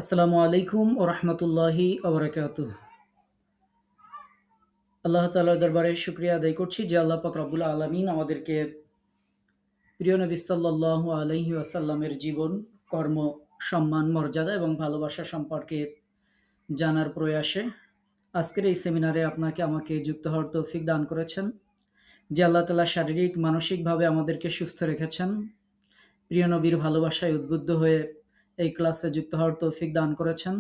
আসসালামু আলাইকুম ও রহমতুল্লাহি ওবরাকাতুহ। আল্লাহ তাআলার দরবারে শুকরিয়া আদায় করছি যে আল্লাহ পাক রব্বুল আলামিন আমাদেরকে প্রিয় নবী সাল্লাল্লাহু আলাইহি ওয়াসাল্লামের জীবন, কর্ম, সম্মান, মর্যাদা এবং ভালোবাসা সম্পর্কে জানার প্রয়াসে আজকের এই সেমিনারে আপনাকে আমাকে যুক্ত হওয়ার তৌফিক দান করেছেন। যে আল্লাহ তাআলা শারীরিক, মানসিকভাবে আমাদেরকে সুস্থ রেখেছেন, প্রিয় নবীর ভালোবাসায় উদ্বুদ্ধ হয়ে এই ক্লাসে যুক্ত হওয়ার তৌফিক দান করেছেন,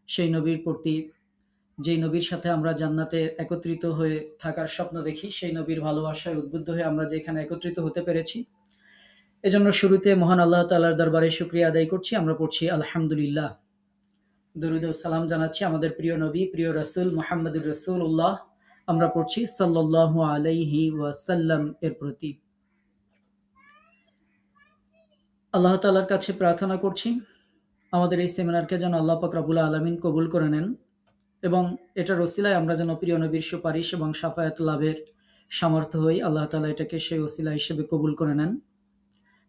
সেই নবীর প্রতি, যেই নবীর সাথে আমরা জান্নাতে একত্রিত হয়ে থাকার স্বপ্ন দেখি, সেই নবীর ভালোবাসায় উদ্বুদ্ধ হয়ে আমরা যে এখানে একত্রিত হতে পেরেছি, এজন্য শুরুতে মহান আল্লাহ তাআলার দরবারে শুকরিয়া আদায় করছি। আমরা পড়ছি আলহামদুলিল্লাহ। দরুদ ও সালাম জানাচ্ছি আমাদের প্রিয় নবী, প্রিয় রাসূল মুহাম্মদুর রাসূলুল্লাহ, আমরা পড়ছি সাল্লাল্লাহু আলাইহি ওয়াসাল্লাম এর প্রতি। আল্লাহ তাআলার কাছে প্রার্থনা করছি আমাদের এই সেমিনারকে যেন আল্লাহ পাক রব্বুল আলামিন কবুল করে নেন এবং এটার ওসিলায় আমরা যেন প্রিয় নবীর সুপারিশ এবং শাফায়াত লাভের সামর্থ্য হই। আল্লাহ তাআলা এটাকে সেই ওসিলা হিসেবে কবুল করে নেন।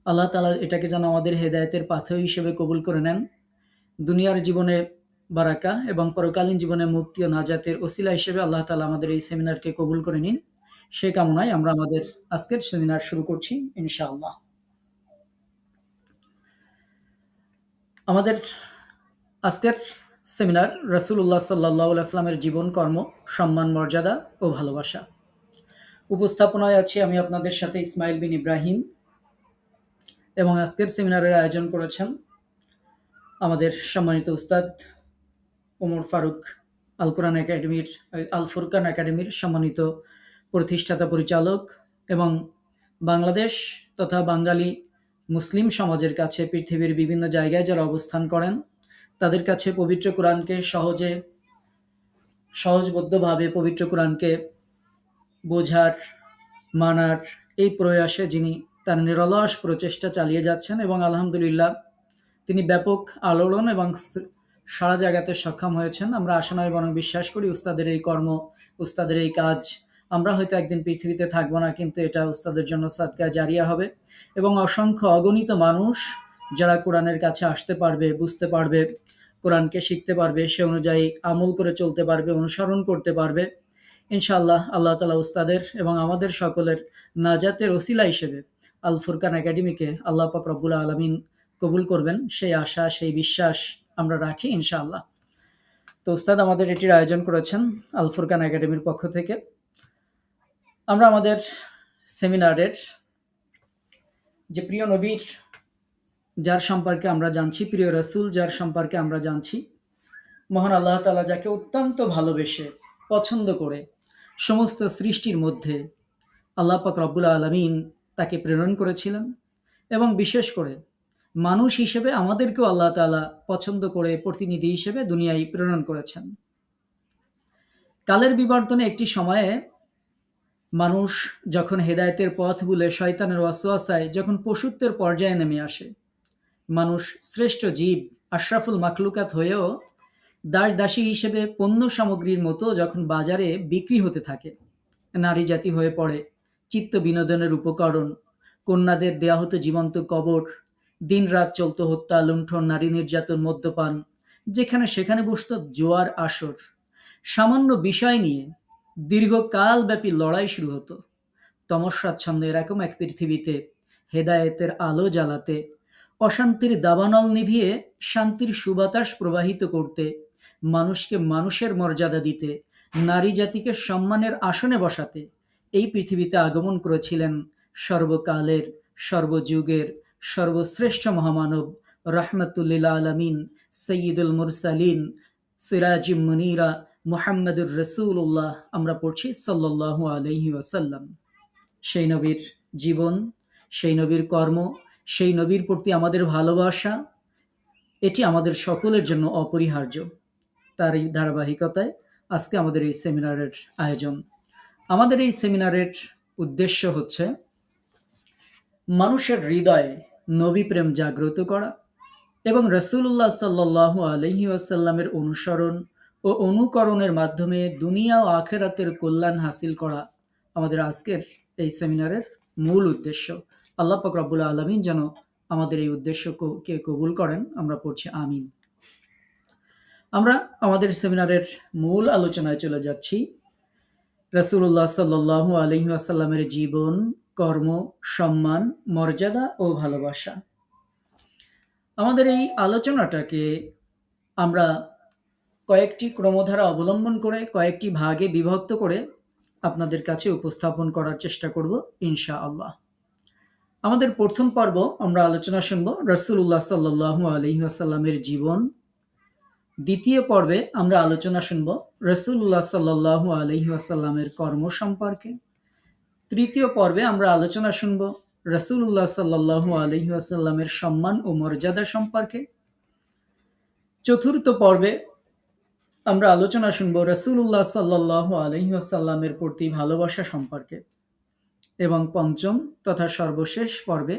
আল্লাহ তাআলা এটাকে যেন আমাদের হেদায়েতের পাথেয় হিসেবে কবুল করে নেন। দুনিয়ার জীবনে বারাকা এবং পরকালীন জীবনে মুক্তি ও নাজাতের ওসিলা হিসেবে আল্লাহ তাআলা আমাদের এই সেমিনারকে কবুল করে নিন। সেই কামনায় আমরা আমাদের আজকের সেমিনার শুরু করছি ইনশাআল্লাহ। আমাদের আজকের সেমিনার রাসূলুল্লাহ সাল্লাল্লাহু আলাইহি ওয়াসাল্লামের জীবন, কর্ম, সম্মান, মর্যাদা ও ভালোবাসা। উপস্থাপনায় আছি আমি আপনাদের সাথে ইসমাইল বিন ইব্রাহিম এবং আজকের সেমিনারের আয়োজন করেছেন আমাদের সম্মানিত উস্তাদ ওমর ফারুক, আল কোরআন একাডেমির, আল ফুরকান একাডেমির সম্মানিত প্রতিষ্ঠাতা পরিচালক এবং বাংলাদেশ তথা বাঙালি মুসলিম সমাজের কাছে পৃথিবীর বিভিন্ন জায়গায় যারা অবস্থান করেন তাদের কাছে পবিত্র কোরআনকে সহজবোধ্যভাবে পবিত্র কোরআনকে বোঝার, মানার এই প্রয়াসে যিনি তার নিরলস প্রচেষ্টা চালিয়ে যাচ্ছেন এবং আলহামদুলিল্লাহ তিনি ব্যাপক আলোড়ন এবং সারা জায়গাতে সক্ষম হয়েছেন। আমরা আশা নয় বরং বিশ্বাস করি উস্তাদের এই কর্ম, উস্তাদের এই কাজ, আমরা হয়তো একদিন পৃথিবীতে থাকবো না, কিন্তু এটা উস্তাদের জন্য সাদকা জারিয়া হবে এবং অসংখ্য অগণিত মানুষ যারা কোরআনের কাছে আসতে পারবে, বুঝতে পারবে, কোরআনকে শিখতে পারবে, সে অনুযায়ী আমল করে চলতে পারবে, অনুসরণ করতে পারবে। ইনশাআল্লাহ আল্লাহ তাআলা উস্তাদের এবং আমাদের সকলের নাজাতের ওসিলা হিসেবে আল ফুরকান একাডেমিকে আল্লাহ পাক রব্বুল আলামিন কবুল করবেন, সেই আশা, সেই বিশ্বাস আমরা রাখি ইনশাআল্লাহ। তো উস্তাদ আমাদের এটির আয়োজন করেছেন আল ফুরকান একাডেমির পক্ষ থেকে। আমরা আমাদের সেমিনারের যে প্রিয় নবীর যার সম্পর্কে আমরা জানছি, প্রিয় রাসূল যার সম্পর্কে আমরা জানছি, মহান আল্লাহ তাআলা যাকে অত্যন্ত ভালোবেসে, পছন্দ করে সমস্ত সৃষ্টির মধ্যে আল্লাহ পাক রব্বুল আলামিন তাকে প্রেরণ করেছিলেন এবং বিশেষ করে মানুষ হিসেবে আমাদেরকেও আল্লাহ তাআলা পছন্দ করে প্রতিনিধি হিসেবে দুনিয়ায় প্রেরণ করেছেন। কালের বিবর্তনে একটি সময়ে মানুষ যখন হেদায়েতের পথ ভুলে শয়তানের ওয়াসওয়াসায় যখন পশুত্বের পর্যায়ে নেমে আসে, মানুষ শ্রেষ্ঠ জীব, আশরাফুল মাখলুকাত হয়েও দাস-দাসী হিসেবে পণ্য সামগ্রীর মতো যখন বাজারে বিক্রি হতে থাকে, নারী জাতি হয়ে পড়ে চিত্ত বিনোদনের উপকরণ, কন্যাদের দেয়া হতো জীবন্ত কবর, দিন-রাত চলত হত্যা, লুণ্ঠন, নারী নির্যাতন, মদ্যপান, যেখানে সেখানে বসত জোয়ার আসর। সামান্য বিষয় নিয়ে দীর্ঘকালব্যাপী লড়াই শুরু হতো। তমস্যাচ্ছন্ন এরকম এক পৃথিবীতে হেদায়েতের আলো জ্বালাতে, অশান্তির দাবানল নিভিয়ে শান্তির সুবাতাস প্রবাহিত করতে, মানুষকে মানুষের মর্যাদা দিতে, নারী জাতিকে সম্মানের আসনে বসাতে এই পৃথিবীতে আগমন করেছিলেন সর্বকালের, সর্বযুগের সর্বশ্রেষ্ঠ মহামানব রাহমাতুল্লিল আলামিন, সৈয়দুল মুরসালিন, সিরাজুম মুনীরা মুহাম্মদুর রাসূলুল্লাহ। আমরা পড়ছি সাল্লাল্লাহু আলাইহি ওয়াসাল্লাম। সেই নবীর জীবন, সেই নবীর কর্ম, সেই নবীর প্রতি আমাদের ভালোবাসা, এটি আমাদের সকলের জন্য অপরিহার্য। তার এই ধারাবাহিকতায় আজকে আমাদের এই সেমিনারের আয়োজন। আমাদের এই সেমিনারের উদ্দেশ্য হচ্ছে মানুষের হৃদয়ে নবী প্রেম জাগ্রত করা এবং রাসূলুল্লাহ সাল্লাল্লাহু আলাইহি ওয়াসাল্লামের অনুসরণ ও অনুকরণের মাধ্যমে দুনিয়া ও আখিরাতের কল্যাণ হাসিল করা আমাদের আজকের এই সেমিনারের মূল উদ্দেশ্য। আল্লাহ পাক রব্বুল আলামিন যেন আমাদের এই উদ্দেশ্যকে কবুল করেন। আমরা পড়ছি আমিন। আমরা আমাদের সেমিনারের মূল আলোচনায় চলে যাচ্ছি। রাসূলুল্লাহ সাল্লাল্লাহু আলাইহি ওয়াসাল্লামের জীবন, কর্ম, সম্মান, মর্যাদা ও ভালোবাসা। আমাদের এই আলোচনাটাকে আমরা কয়েকটি ক্রমধারা অবলম্বন করে কয়েকটি ভাগে বিভক্ত করে আপনাদের কাছে উপস্থাপন করার চেষ্টা করব ইনশাআল্লাহ। আমাদের প্রথম পর্ব আমরা আলোচনা শুনব রাসূলুল্লাহ সাল্লাল্লাহু আলাইহি ওয়াসাল্লামের জীবন। দ্বিতীয় পর্বে আমরা আলোচনা শুনব রাসূলুল্লাহ সাল্লাল্লাহু আলাইহি ওয়াসাল্লামের কর্ম সম্পর্কে। তৃতীয় পর্বে আমরা আলোচনা শুনব রাসূলুল্লাহ সাল্লাল্লাহু আলাইহি ওয়াসাল্লামের সম্মান ও মর্যাদা সম্পর্কে। চতুর্থ পর্বে আমরা আলোচনা শুনব রাসূলুল্লাহ সাল্লাল্লাহু আলাইহি ওয়াসাল্লামের প্রতি ভালোবাসা সম্পর্কে। এবং পঞ্চম তথা সর্বশেষ পর্বে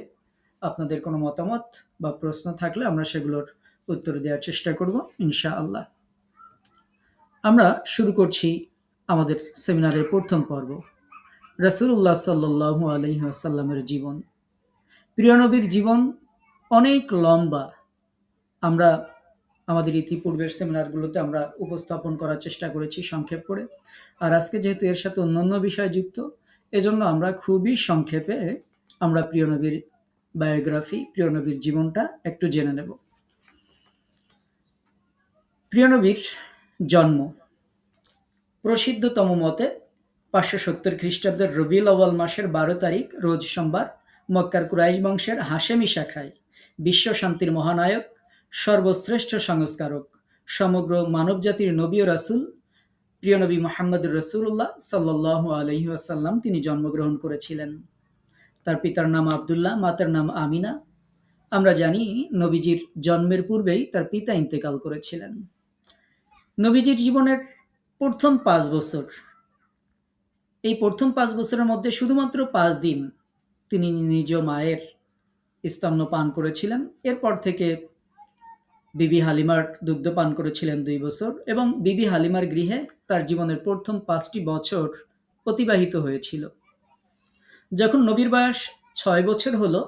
আপনাদের কোনো মতামত বা প্রশ্ন থাকলে আমরা সেগুলোর উত্তর দেওয়ার চেষ্টা করব ইনশাআল্লাহ। আমরা শুরু করছি আমাদের সেমিনারের প্রথম পর্ব, রাসূলুল্লাহ সাল্লাল্লাহু আলাইহি ওয়াসাল্লামের জীবন। প্রিয় নবীর জীবন অনেক লম্বা। আমরা আমাদের ইতিপূর্বের সেমিনারগুলোতে আমরা উপস্থাপন করার চেষ্টা করেছি সংক্ষেপ করে, আর আজকে যেহেতু এর সাথে অন্যান্য বিষয় যুক্ত, এজন্য আমরা খুবই সংক্ষেপে আমরা প্রিয় নবীর বায়োগ্রাফি, প্রিয় নবীর জীবনটা একটু জেনে নেব। প্রিয় নবীর জন্ম প্রসিদ্ধতম মতে 570 খ্রিস্টাব্দের রবিউল আউয়াল মাসের 12 তারিখ রোজ সোমবার মক্কার কুরাইশ বংশের হাশেমি শাখায় বিশ্ব শান্তির মহানায়ক, সর্বশ্রেষ্ঠ সংস্কারক, সমগ্র মানবজাতির নবী ও রাসূল প্রিয় নবী মুহাম্মদুর রাসূলুল্লাহ সাল্লাল্লাহু আলাইহি ওয়াসাল্লাম তিনি জন্মগ্রহণ করেছিলেন। তার পিতার নাম আব্দুল্লাহ, মাতার নাম আমিনা। আমরা জানি নবীজির জন্মের পূর্বেই তার পিতা ইন্তেকাল করেছিলেন। নবীজির জীবনের প্রথম 5 বছর, এই প্রথম 5 বছরের মধ্যে শুধুমাত্র 5 দিন তিনি নিজ মায়ের স্তন্য পান করেছিলেন। এরপর থেকে বিবি হালিমার দুগ্ধ পান করেছিলেন 2 বছর, এবং বিবি হালিমার গৃহে তার জীবনের প্রথম 5টি বছর অতিবাহিত হয়েছিল। যখন নবীর বয়স 6 বছর হলো,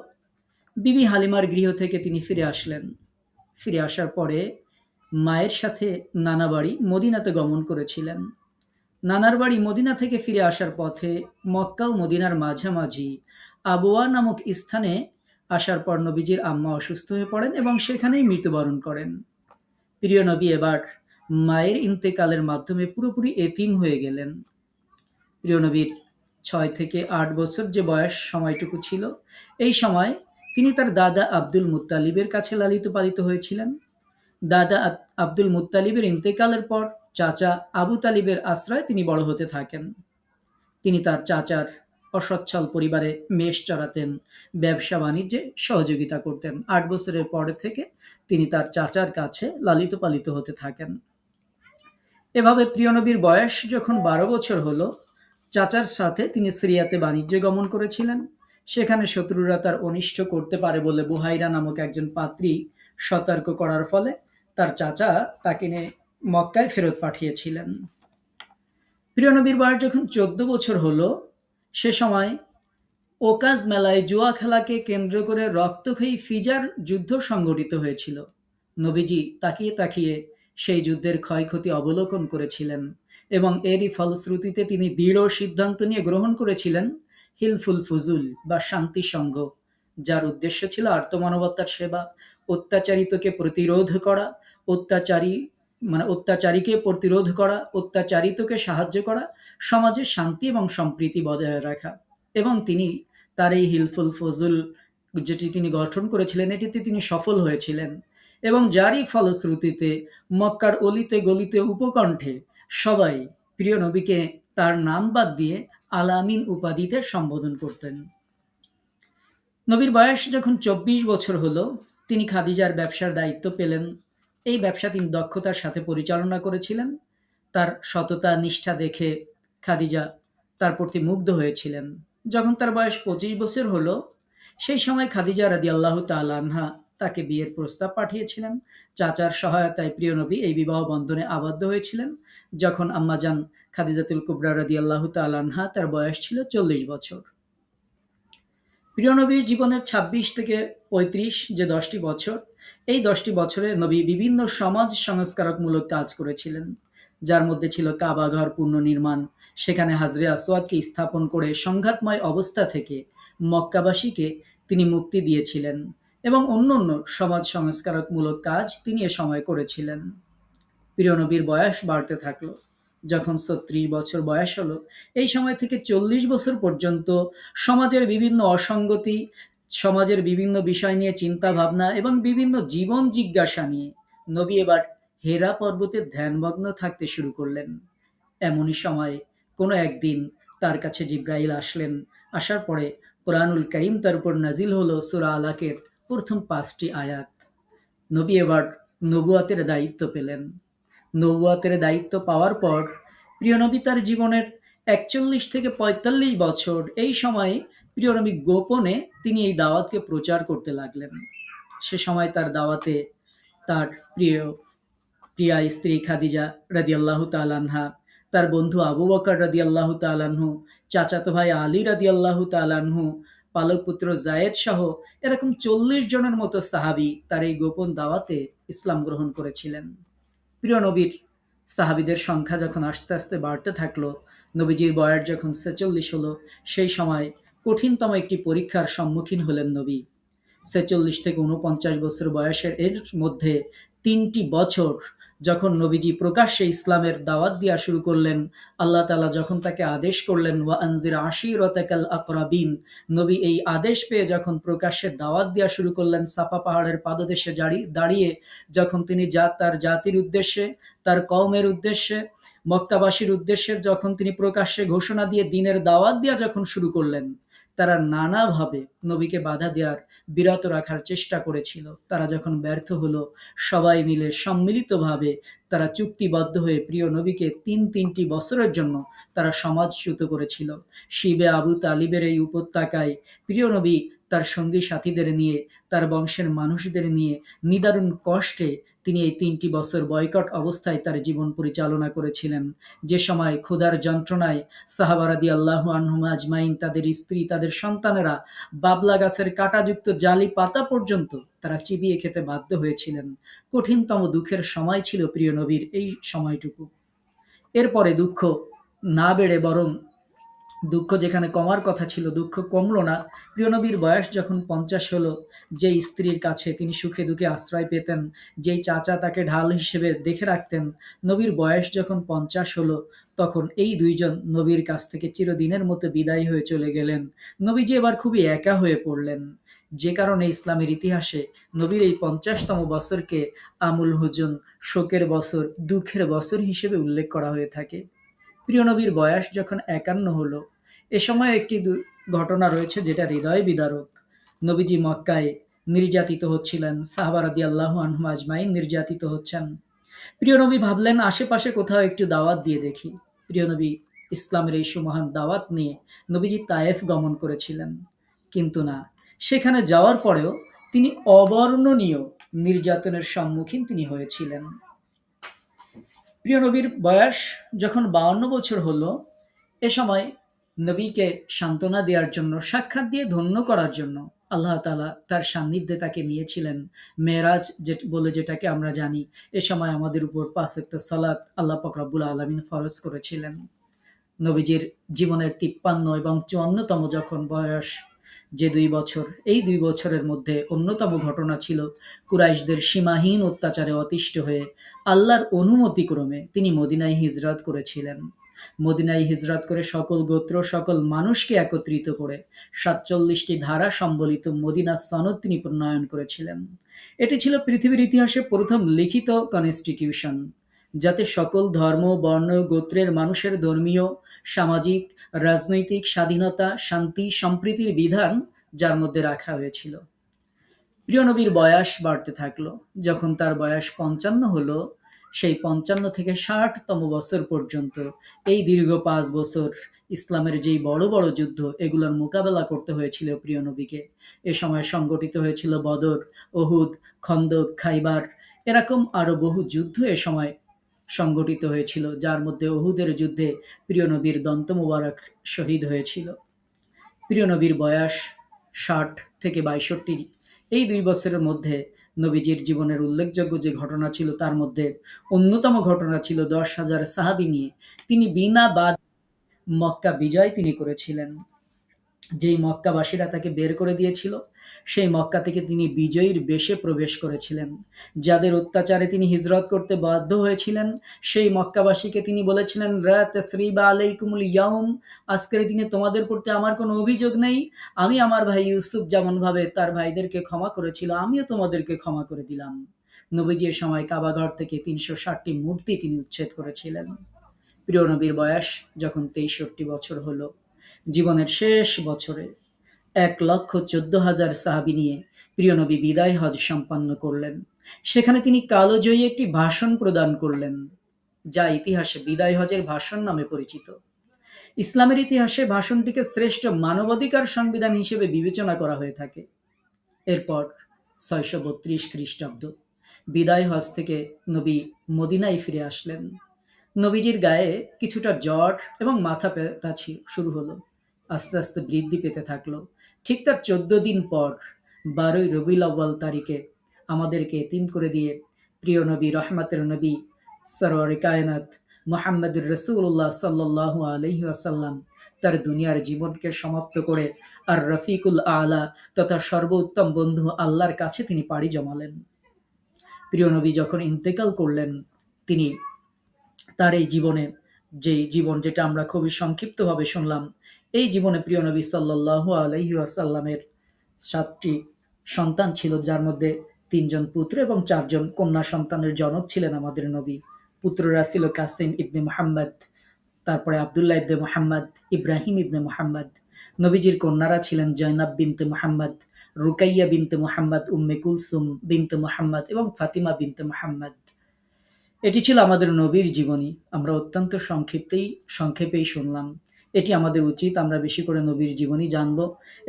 বিবি হালিমার গৃহ থেকে তিনি ফিরে আসলেন। ফিরে আসার পরে মায়ের সাথে নানা বাড়ি মদিনাতে গমন করেছিলেন। নানার বাড়ি মদিনা থেকে ফিরে আসার পথে মক্কা ও মদিনার মাঝামাঝি আবওয়া নামক স্থানে আসার পর নবীজির আম্মা অসুস্থ হয়ে পড়েন এবং সেখানেই মৃত্যুবরণ করেন। প্রিয় নবী এবার মায়ের ইন্তেকালের মাধ্যমে পুরোপুরি এতিম হয়ে গেলেন। প্রিয় নবীর 6 থেকে 8 বছর যে বয়স সময়টুকু ছিল, এই সময় তিনি তার দাদা আব্দুল মুত্তালিবের কাছে লালিত পালিত হয়েছিলেন। দাদা আব্দুল মুত্তালিবের ইন্তেকালের পর চাচা আবু তালিবের আশ্রয়ে তিনি বড় হতে থাকেন। তিনি তার চাচার অসচ্ছল পরিবারে মেষ চড়াতেন, ব্যবসা বাণিজ্যে সহযোগিতা করতেন। 8 বছরের পর থেকে তিনি তার চাচার কাছে লালিত পালিত হতে থাকেন। এভাবে প্রিয় নবীর বয়স যখন 12 বছর হলো, চাচার সাথে তিনি সিরিয়াতে বাণিজ্যে গমন করেছিলেন। সেখানে শত্রুরা তার অনিষ্ট করতে পারে বলে বুহাইরা নামক একজন পাত্রী সতর্ক করার ফলে তার চাচা তাকে নিয়ে মক্কায় ফেরত পাঠিয়েছিলেন। প্রিয় নবীর বয়স যখন 14 বছর হলো, সে সময় ওকাজ মেলায় জুয়া খেলাকে কেন্দ্র করে রক্তক্ষয়ী ফিজার যুদ্ধ সংঘটিত হয়েছিল। নবীজি তাকিয়ে তাকিয়ে সেই যুদ্ধের ক্ষয়ক্ষতি অবলোকন করেছিলেন এবং এরই ফলশ্রুতিতে তিনি দৃঢ় সিদ্ধান্ত নিয়ে গ্রহণ করেছিলেন হিলফুল ফুজুল বা শান্তি সংঘ, যার উদ্দেশ্য ছিল আর্তমানবতার সেবা, অত্যাচারিতকে প্রতিরোধ করা, অত্যাচারীকে প্রতিরোধ করা, অত্যাচারিতকে সাহায্য করা, সমাজে শান্তি এবং সম্প্রীতি বজায় রাখা। এবং তিনি তার এই হিলফুল ফজুল যেটি তিনি গঠন করেছিলেন, এটিতে তিনি সফল হয়েছিলেন এবং যারই ফলশ্রুতিতে মক্কার অলিতে গলিতে উপকণ্ঠে সবাই প্রিয় নবীকে তার নাম বাদ দিয়ে আল-আমিন উপাধিতে সম্বোধন করতেন। নবীর বয়স যখন 24 বছর হলো, তিনি খাদিজার ব্যবসার দায়িত্ব পেলেন। এই ব্যবসা তিনি দক্ষতার সাথে পরিচালনা করেছিলেন। তার সততা নিষ্ঠা দেখে খাদিজা তার প্রতি মুগ্ধ হয়েছিলেন। যখন তার বয়স 25 বছর হলো, সেই সময় খাদিজা রাদিয়াল্লাহু তাআলা আনহা তাকে বিয়ের প্রস্তাব পাঠিয়েছিলেন। চাচার সহায়তায় প্রিয় নবী এই বিবাহ বন্ধনে আবদ্ধ হয়েছিলেন যখন আম্মাজান খাদিজাতুল কুবরা রাদিয়াল্লাহু তাআলা আনহা তার বয়স ছিল 40 বছর। প্রিয় নবীর জীবনের 26 থেকে 35 যে 10টি বছর, এই 10টি বছরে নবী বিভিন্ন সমাজ সংস্কারকমূলক কাজ করেছিলেন, যার মধ্যে ছিল কাবা ঘর পুনর্নির্মাণ। সেখানে হাজরে আসওয়াদকে স্থাপন করে সংঘাতময় অবস্থা থেকে মক্কাবাসীকে তিনি মুক্তি দিয়েছিলেন এবং অন্যান্য সমাজ সংস্কারকমূলক কাজ তিনি এ সময় করেছিলেন। প্রিয় নবীর বয়স বাড়তে থাকলো। যখন 36 বছর বয়স হলো, এই সময় থেকে 40 বছর পর্যন্ত সমাজের বিভিন্ন অসঙ্গতি, সমাজের বিভিন্ন বিষয় নিয়ে চিন্তা ভাবনা এবং বিভিন্ন জীবন জিজ্ঞাসা নিয়ে নবী এবার হেরা পর্বতে ধ্যানমগ্ন থাকতে শুরু করলেন। এমনই সময় কোনো একদিন তার কাছে জিব্রাইল আসলেন। আসার পরে কোরআনুল কারীম তার উপর নাজিল হলো সূরা আলাকের প্রথম 5টি আয়াত। নবী এবার নবুয়াতের দায়িত্ব পেলেন। নবুয়াতের দায়িত্ব পাওয়ার পর প্রিয় নবী তার জীবনের 41 থেকে 45 বছর এই সময়ে প্রিয় নবী গোপনে তিনি এই দাওয়াতকে প্রচার করতে লাগলেন। সে সময় তার দাওয়াতে তার প্রিয়া স্ত্রী খাদিজা রাদিয়াল্লাহু তাআলা আনহা, তার বন্ধু আবু বকর রাদিয়াল্লাহু তাআলা আনহু, চাচাতো ভাই আলী রাদিয়াল্লাহু তাআলা আনহু, পালক পুত্র জায়েদ সহ এরকম 40 জনের মতো সাহাবী তার এই গোপন দাওয়াতে ইসলাম গ্রহণ করেছিলেন। প্রিয় নবীর সাহাবীদের সংখ্যা যখন আস্তে আস্তে বাড়তে থাকলো, নবীজির বয়স যখন 46 হলো, সেই সময় কঠিনতম একটি পরীক্ষার সম্মুখীন হলেন নবী। 46 থেকে 49 বছর বয়সের এর মধ্যে 3টি বছর যখন নবীজি প্রকাশ্যে ইসলামের দাওয়াত দেওয়া শুরু করলেন, আল্লাহ তাআলা যখন তাকে আদেশ করলেন ওয়া আনজির আশিরাতাকাল আকরাবিন, নবী এই আদেশ পেয়ে যখন প্রকাশ্যে দাওয়াত দেওয়া শুরু করলেন, সাফা পাহাড়ের পাদদেশে দাঁড়িয়ে যখন তিনি তার জাতির উদ্দেশ্যে, তার কওমের উদ্দেশ্যে, মক্কাবাসীর উদ্দেশ্যে যখন তিনি প্রকাশ্যে ঘোষণা দিয়ে দ্বীনের দাওয়াত দেওয়া যখন শুরু করলেন, তারা নানাভাবে নবীকে বাধা দেওয়ার, বিরত রাখার চেষ্টা করেছিল। তারা যখন ব্যর্থ হলো, সবাই মিলে সম্মিলিতভাবে তারা চুক্তিবদ্ধ হয়ে প্রিয় নবীকে 3টি বছরের জন্য তারা সমাজচ্যুত করেছিল। শিবে আবু তালিবের এই উপত্যকায় প্রিয় নবী তার সঙ্গী সাথীদের নিয়ে, তার বংশের মানুষদের নিয়ে নিদারুণ কষ্টে তিনি এই 3টি বছর বয়কট অবস্থায় তার জীবন পরিচালনা করেছিলেন। যে সময় ক্ষুধার যন্ত্রণায় সাহাবা রাদিয়াল্লাহু আনহুম আজমাইন, তাদের স্ত্রী, তাদের সন্তানেরা বাবলা গাছের কাঁটাযুক্ত জালি পাতা পর্যন্ত তারা চিবিয়ে খেতে বাধ্য হয়েছিলেন। কঠিনতম দুঃখের সময় ছিল প্রিয় নবীর এই সময়টুকু। এরপরে দুঃখ না বেড়ে বরং দুঃখ যেখানে কমার কথা ছিল, দুঃখ কমলো না। প্রিয় নবীর বয়স যখন 50 হলো, যেই স্ত্রীর কাছে তিনি সুখে দুঃখে আশ্রয় পেতেন, যেই চাচা তাকে ঢাল হিসেবে দেখে রাখতেন, নবীর বয়স যখন 50 হলো, তখন এই দুইজন নবীর কাছ থেকে চিরদিনের মতো বিদায় হয়ে চলে গেলেন। নবীজি এবার খুবই একা হয়ে পড়লেন, যে কারণে ইসলামের ইতিহাসে নবীর এই 50তম বছরকে আমুল হুজুন, শোকের বছর, দুঃখের বছর হিসেবে উল্লেখ করা হয়ে থাকে। প্রিয় নবীর বয়স যখন 51 হলো, এ সময় একটি ঘটনা রয়েছে যেটা হৃদয় বিদারক। নবীজি মক্কায় নির্যাতিত হচ্ছিলেন, সাহাবা রাদিয়াল্লাহু আনহুম আজমাইন নির্যাতিত হচ্ছেন। প্রিয় নবী ভাবলেন আশেপাশে কোথাও একটু দাওয়াত দিয়ে দেখি। প্রিয় নবী ইসলামের এই সুমহান দাওয়াত নিয়ে নবীজি তায়েফ গমন করেছিলেন, কিন্তু না, সেখানে যাওয়ার পরেও তিনি অবর্ণনীয় নির্যাতনের সম্মুখীন তিনি হয়েছিলেন। প্রিয় নবীর বয়স যখন 52 বছর হলো, এ সময় নবীকে সান্ত্বনা দেওয়ার জন্য, সাক্ষাৎ দিয়ে ধন্য করার জন্য আল্লাহ তাআলা তার সান্নিধ্যে তাকে নিয়েছিলেন। মেরাজ বলে যেটাকে আমরা জানি, এ সময় আমাদের উপর 5 ওয়াক্ত সালাত আল্লাহ পাক রব্বুল আলামিন ফরজ করেছিলেন। নবীজির জীবনের 53 এবং 54তম যখন বয়স, যে 2 বছর, এই 2 বছরের মধ্যে অন্যতম ঘটনা ছিল কুরাইশদের সীমাহীন অত্যাচারে অতিষ্ঠ হয়ে আল্লাহর অনুমতিক্রমে তিনি মদিনায় হিজরত করেছিলেন। মদিনায় হিজরত করে সকল গোত্র, সকল মানুষকে একত্রিত করে 47টি ধারা সম্বলিত মদিনা সনদ তিনি প্রণয়ন করেছিলেন। এটি ছিল পৃথিবীর ইতিহাসে প্রথম লিখিত কনস্টিটিউশন, যাতে সকল ধর্ম, বর্ণ, গোত্রের মানুষের ধর্মীয়, সামাজিক, রাজনৈতিক স্বাধীনতা, শান্তি, সম্প্রীতির বিধান যার মধ্যে রাখা হয়েছিল। প্রিয় নবীর বয়স বাড়তে থাকলো। যখন তার বয়স 55 হলো, সেই 55 থেকে 60তম বছর পর্যন্ত এই দীর্ঘ 5 বছর ইসলামের যেই বড় বড় যুদ্ধ, এগুলোর মোকাবেলা করতে হয়েছিল প্রিয় নবীকে। এ সময় সংগঠিত হয়েছিল বদর, উহুদ, খন্দক, খাইবার, এরকম আরো বহু যুদ্ধ এ সময় সংগঠিত হয়েছিল, যার মধ্যে উহুদের যুদ্ধে প্রিয় নবীর দন্ত মুবারক শহীদ হয়েছিল। প্রিয় নবীর বয়স 60 থেকে 62, এই 2 বছরের মধ্যে নবীজির জীবনের উল্লেখযোগ্য যে ঘটনা ছিল তার মধ্যে অন্যতম ঘটনা ছিল 10,000 সাহাবী নিয়ে তিনি বিনা বাদ মক্কা বিজয় তিনি করেছিলেন। যেই মক্কাবাসীরা তাকে বের করে দিয়েছিল, সেই মক্কা থেকে তিনি বিজয়ীর বেশে প্রবেশ করেছিলেন। যাদের অত্যাচারে তিনি হিজরত করতে বাধ্য হয়েছিলেন, সেই মক্কাবাসীকে তিনি বলেছিলেন, রা তাসরিবা আলাইকুমুল ইয়াউম, আজকের দিনে তোমাদের প্রতি আমার কোনো অভিযোগ নেই। আমি আমার ভাই ইউসুফ যেমনভাবে তার ভাইদেরকে ক্ষমা করেছিল, আমিও তোমাদেরকে ক্ষমা করে দিলাম। নবীজি এ সময় কাবাঘর থেকে 360টি মূর্তি তিনি উচ্ছেদ করেছিলেন। প্রিয় নবীর বয়স যখন 63 বছর হলো, জীবনের শেষ বছরে 1,14,000 সাহাবী নিয়ে প্রিয় নবী বিদায় হজ সম্পন্ন করলেন। সেখানে তিনি কালোজয়ী একটি ভাষণ প্রদান করলেন, যা ইতিহাসে বিদায় হজের ভাষণ নামে পরিচিত। ইসলামের ইতিহাসে ভাষণটিকে শ্রেষ্ঠ মানবাধিকার সংবিধান হিসেবে বিবেচনা করা হয়ে থাকে। এরপর 632 খ্রিস্টাব্দ বিদায় হজ থেকে নবী মদিনায় ফিরে আসলেন। নবীজির গায়ে কিছুটা জ্বর এবং মাথা ব্যথা শুরু হলো, আস্তে আস্তে বৃদ্ধি পেতে থাকলো। ঠিক তার 14 দিন পর 12ই রবিউল আউয়াল তারিখে আমাদেরকে এতিম করে দিয়ে প্রিয় নবী, রহমতের নবী, সরওয়ারে কায়নাত মুহাম্মদুর রাসূলুল্লাহ সাল্লাল্লাহু আলাইহি ওয়াসাল্লাম তার দুনিয়ার জীবনকে সমাপ্ত করে আর রফিকুল আলা তথা সর্বোত্তম বন্ধু আল্লাহর কাছে তিনি পাড়ি জমালেন। প্রিয় নবী যখন ইন্তেকাল করলেন, তিনি তার এই জীবনে, যেই জীবন যেটা আমরা খুবই সংক্ষিপ্তভাবে শুনলাম, এই জীবনে প্রিয় নবী সাল্লাল্লাহু আলাইহি ওয়াসাল্লামের 7টি সন্তান ছিল, যার মধ্যে 3 জন পুত্র এবং 4 জন কন্যা সন্তানের জনক ছিলেন আমাদের নবী। পুত্ররা ছিল কাসিম ইবনে মুহাম্মদ, তারপরে আব্দুল্লাহ ইবনে মুহাম্মদ, ইব্রাহিম ইবনে মুহাম্মদ। নবীজির কন্যারা ছিলেন জয়নাব বিনতে মুহাম্মদ, রুকাইয়া বিনতে মুহাম্মদ, উম্মে কুলসুম বিনতে মুহাম্মদ এবং ফাতিমা বিনতে মুহাম্মদ। এটি ছিল আমাদের নবীর জীবনী। আমরা অত্যন্ত সংক্ষেপেই শুনলাম। এটি আমাদের উচিত আমরা বেশি করে নবীর জীবনী জানব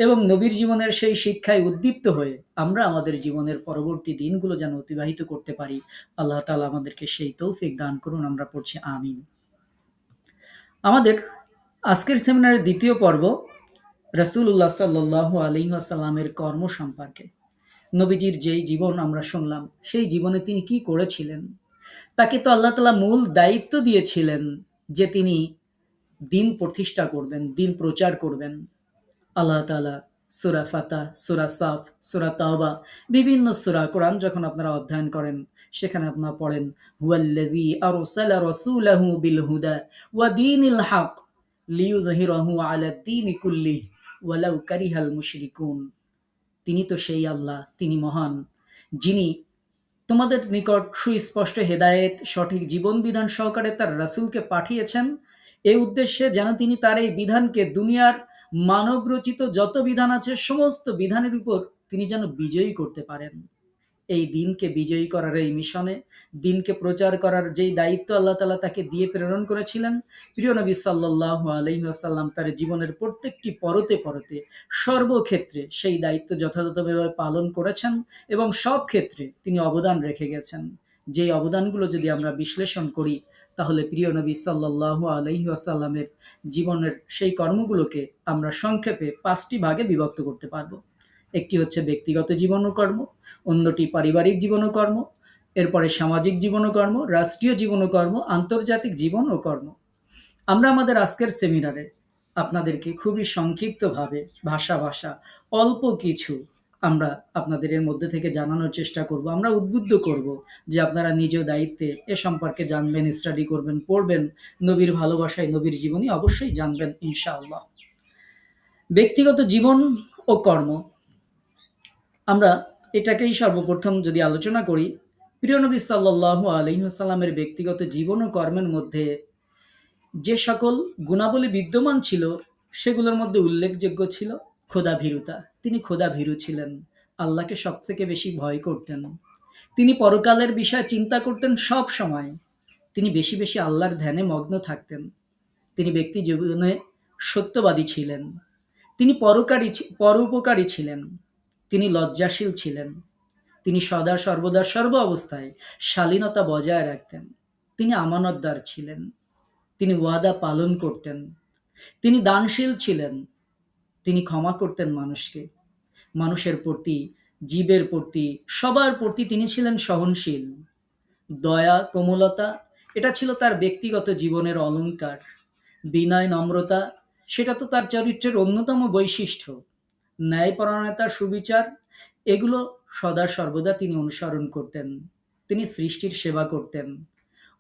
এবং নবীর জীবনের সেই শিক্ষায় উদ্দীপ্ত হয়ে আমরা আমাদের জীবনের পরবর্তী দিনগুলো যেন অতিবাহিত করতে পারি। আল্লাহ তাআলা আমাদেরকে সেই তৌফিক দান করুন। আমরা পড়ছি আমিন। আমাদের আজকের সেমিনারের দ্বিতীয় পর্ব রাসূলুল্লাহ সাল্লাল্লাহু আলাইহি ওয়াসাল্লামের কর্ম সম্পর্কে। নবীজির যেই জীবন আমরা শুনলাম, সেই জীবনে তিনি কি করেছিলেন। তাকে তো আল্লাহ তাআলা মূল দায়িত্ব দিয়েছিলেন যে তিনি দিন প্রতিষ্ঠা করবেন, দিন প্রচার করবেন। আল্লাহ তাআলা সূরা ফাতহ, সূরা সাফ, সূরা তাওবা, বিভিন্ন সূরা কোরআন যখন আপনারা অধ্যয়ন করেন, সেখানে আপনারা পড়েন, হুয়াল্লাযী আরসালা রাসূলাহু বিল হুদা ওয়া দীনিল হক লিইয়ুযহিরাহু আলাদ দীনি কুল্লিহি ওয়ালাউ কারিহাল মুশরিকুন। তিনি তো সেই আল্লাহ, তিনি মহান, যিনি তোমাদের নিকট সুস্পষ্ট হেদায়েত, সঠিক জীবন বিধান সহকারে তার রাসূলকে পাঠিয়েছেন, এই উদ্দেশ্যে যেন তিনি তার এই বিধানকে দুনিয়ার মানব রচিত যত বিধান আছে সমস্ত বিধানের উপর তিনি যেন বিজয়ী করতে পারেন। এই দিনকে বিজয়ী করার এই মিশনে, দিনকে প্রচার করার যেই দায়িত্ব আল্লাহ তাআলা তাকে দিয়ে প্রেরণ করেছিলেন, প্রিয় নবী সাল্লাল্লাহু আলাইহি ওয়াসাল্লাম তার জীবনের প্রত্যেকটি পরতে পরতে সর্বক্ষেত্রে সেই দায়িত্ব যথাযথভাবে পালন করেছেন এবং সব ক্ষেত্রে তিনি অবদান রেখে গেছেন। যেই অবদানগুলো যদি আমরা বিশ্লেষণ করি, তাহলে প্রিয় নবী সাল্লাল্লাহু আলাইহি ওয়াসাল্লামের জীবনের সেই কর্মগুলোকে আমরা সংক্ষেপে 5টি ভাগে বিভক্ত করতে পারবো। একটি হচ্ছে ব্যক্তিগত জীবন ও কর্ম, অন্যটি পারিবারিক জীবন ও কর্ম, এরপরে সামাজিক জীবন ও কর্ম, রাষ্ট্রীয় জীবন ও কর্ম, আন্তর্জাতিক জীবন ও কর্ম। আমরা আমাদের আজকের সেমিনারে আপনাদেরকে খুবই সংক্ষিপ্তভাবে ভাষা অল্প কিছু আমরা আপনাদের এর মধ্যে থেকে জানানোর চেষ্টা করব। আমরা উদ্বুদ্ধ করব যে আপনারা নিজ দায়িত্বে এ সম্পর্কে জানবেন, স্টাডি করবেন, পড়বেন, নবীর ভালোবাসায় নবীর জীবনী অবশ্যই জানবেন ইনশাআল্লাহ। ব্যক্তিগত জীবন ও কর্ম, আমরা এটাকেই সর্বপ্রথম যদি আলোচনা করি, প্রিয় নবী সাল্লাল্লাহু আলাইহি ওয়াসাল্লামের ব্যক্তিগত জীবন ও কর্মের মধ্যে যে সকল গুণাবলী বিদ্যমান ছিল, সেগুলোর মধ্যে উল্লেখযোগ্য ছিল খোদাভীরুতা। তিনি খোদাভীরু ছিলেন, আল্লাহকে সবথেকে বেশি ভয় করতেন। তিনি পরকালের বিষয়ে চিন্তা করতেন সব সময়। তিনি বেশি বেশি আল্লাহর ধ্যানে মগ্ন থাকতেন। তিনি ব্যক্তি জীবনে সত্যবাদী ছিলেন। তিনি পরোপকারী ছিলেন। তিনি লজ্জাশীল ছিলেন। তিনি সদা সর্বদা সর্ব অবস্থায় শালীনতা বজায় রাখতেন। তিনি আমানতদার ছিলেন। তিনি ওয়াদা পালন করতেন। তিনি দানশীল ছিলেন। তিনি ক্ষমা করতেন মানুষকে, মানুষের প্রতি জীবের প্রতি, সবার প্রতি তিনি ছিলেন সহনশীল। দয়া, কোমলতা এটা ছিল তার ব্যক্তিগত জীবনের অলংকার। বিনয়, নম্রতা সেটা তো তার চরিত্রের অন্যতম বৈশিষ্ট্য। ন্যায়পরায়ণতা, সুবিচার এগুলো সদা সর্বদা তিনি অনুসরণ করতেন। তিনি সৃষ্টির সেবা করতেন,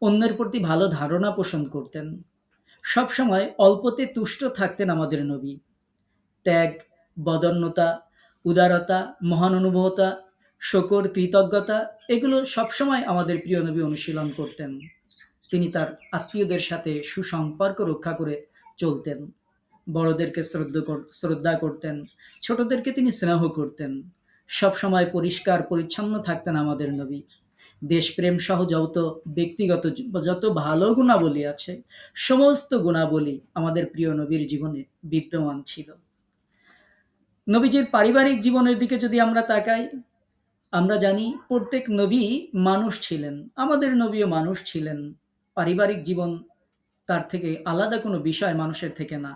অন্যের প্রতি ভালো ধারণা পোষণ করতেন, সবসময় অল্পতে তুষ্ট থাকতেন আমাদের নবী। ত্যাগ, বদান্যতা, উদারতা, মহানুভবতা, শকর, কৃতজ্ঞতা এগুলো সবসময় আমাদের প্রিয় নবী অনুশীলন করতেন। তিনি তার আত্মীয়দের সাথে সুসম্পর্ক রক্ষা করে চলতেন। বড়দেরকে শ্রদ্ধা করতেন, ছোটদেরকে তিনি স্নেহ করতেন। সবসময় পরিষ্কার পরিচ্ছন্ন থাকতেন আমাদের নবী। দেশপ্রেম সহ ব্যক্তিগত যত ভালো গুণাবলী আছে, সমস্ত গুণাবলী আমাদের প্রিয় নবীর জীবনে বিদ্যমান ছিল। নবীজির পারিবারিক জীবনের দিকে যদি আমরা তাকাই, আমরা জানি প্রত্যেক নবী মানুষ ছিলেন, আমাদের নবীও মানুষ ছিলেন। পারিবারিক জীবন তার থেকে আলাদা কোনো বিষয় মানুষের থেকে না।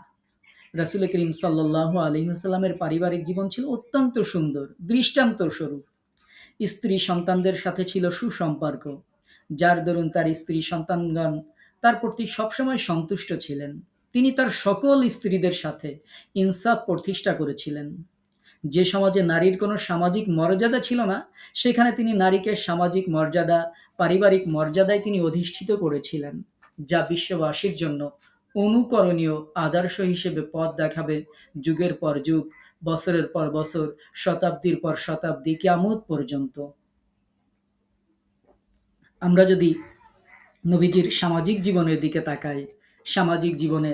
রাসূল করিম সাল্লাল্লাহু আলাইহি ওয়াসাল্লামের পারিবারিক জীবন ছিল অত্যন্ত সুন্দর, দৃষ্টান্ত স্বরূপ। স্ত্রী সন্তানদের সাথে ছিল সুসম্পর্ক, যার দরুন তার স্ত্রী সন্তানগণ তার প্রতি সবসময় সন্তুষ্ট ছিলেন। তিনি তার সকল স্ত্রীদের সাথে ইনসাফ প্রতিষ্ঠা করেছিলেন। যে সমাজে নারীর কোনো সামাজিক মর্যাদা ছিল না, সেখানে তিনি নারীকে সামাজিক মর্যাদা, পারিবারিক মর্যাদায় তিনি অধিষ্ঠিত করেছিলেন, যা বিশ্ববাসীর জন্য অনুকরণীয় আদর্শ হিসেবে পথ দেখাবে যুগের পর যুগ, বছরের পর বছর, শতাব্দীর পর শতাব্দী, কিয়ামত পর্যন্ত। আমরা যদি নবীজির সামাজিক জীবনের দিকে তাকাই, সামাজিক জীবনে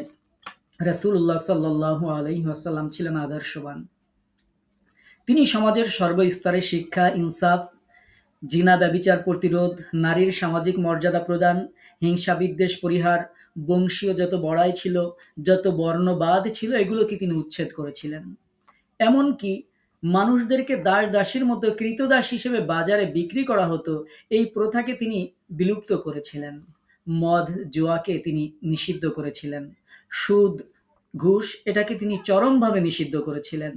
রাসূলুল্লাহ সাল্লাল্লাহু আলাইহি ওয়াসাল্লাম ছিলেন আদর্শবান। তিনি সমাজের সর্বস্তরে শিক্ষা, ইনসাফ, জিনা ব্যভিচার প্রতিরোধ, নারীর সামাজিক মর্যাদা প্রদান, হিংসা বিদ্বেষ পরিহার, বংশীয় যত বড়াই ছিল, যত বর্ণবাদ ছিল, এগুলোকে তিনি উচ্ছেদ করেছিলেন। এমনকি মানুষদেরকে দাস দাসীর মতো কৃতদাস হিসেবে বাজারে বিক্রি করা হতো, এই প্রথাকে তিনি বিলুপ্ত করেছিলেন। মদ, জুয়াকে তিনি নিষিদ্ধ করেছিলেন। সুদ, ঘুষ এটাকে তিনি চরমভাবে নিষিদ্ধ করেছিলেন।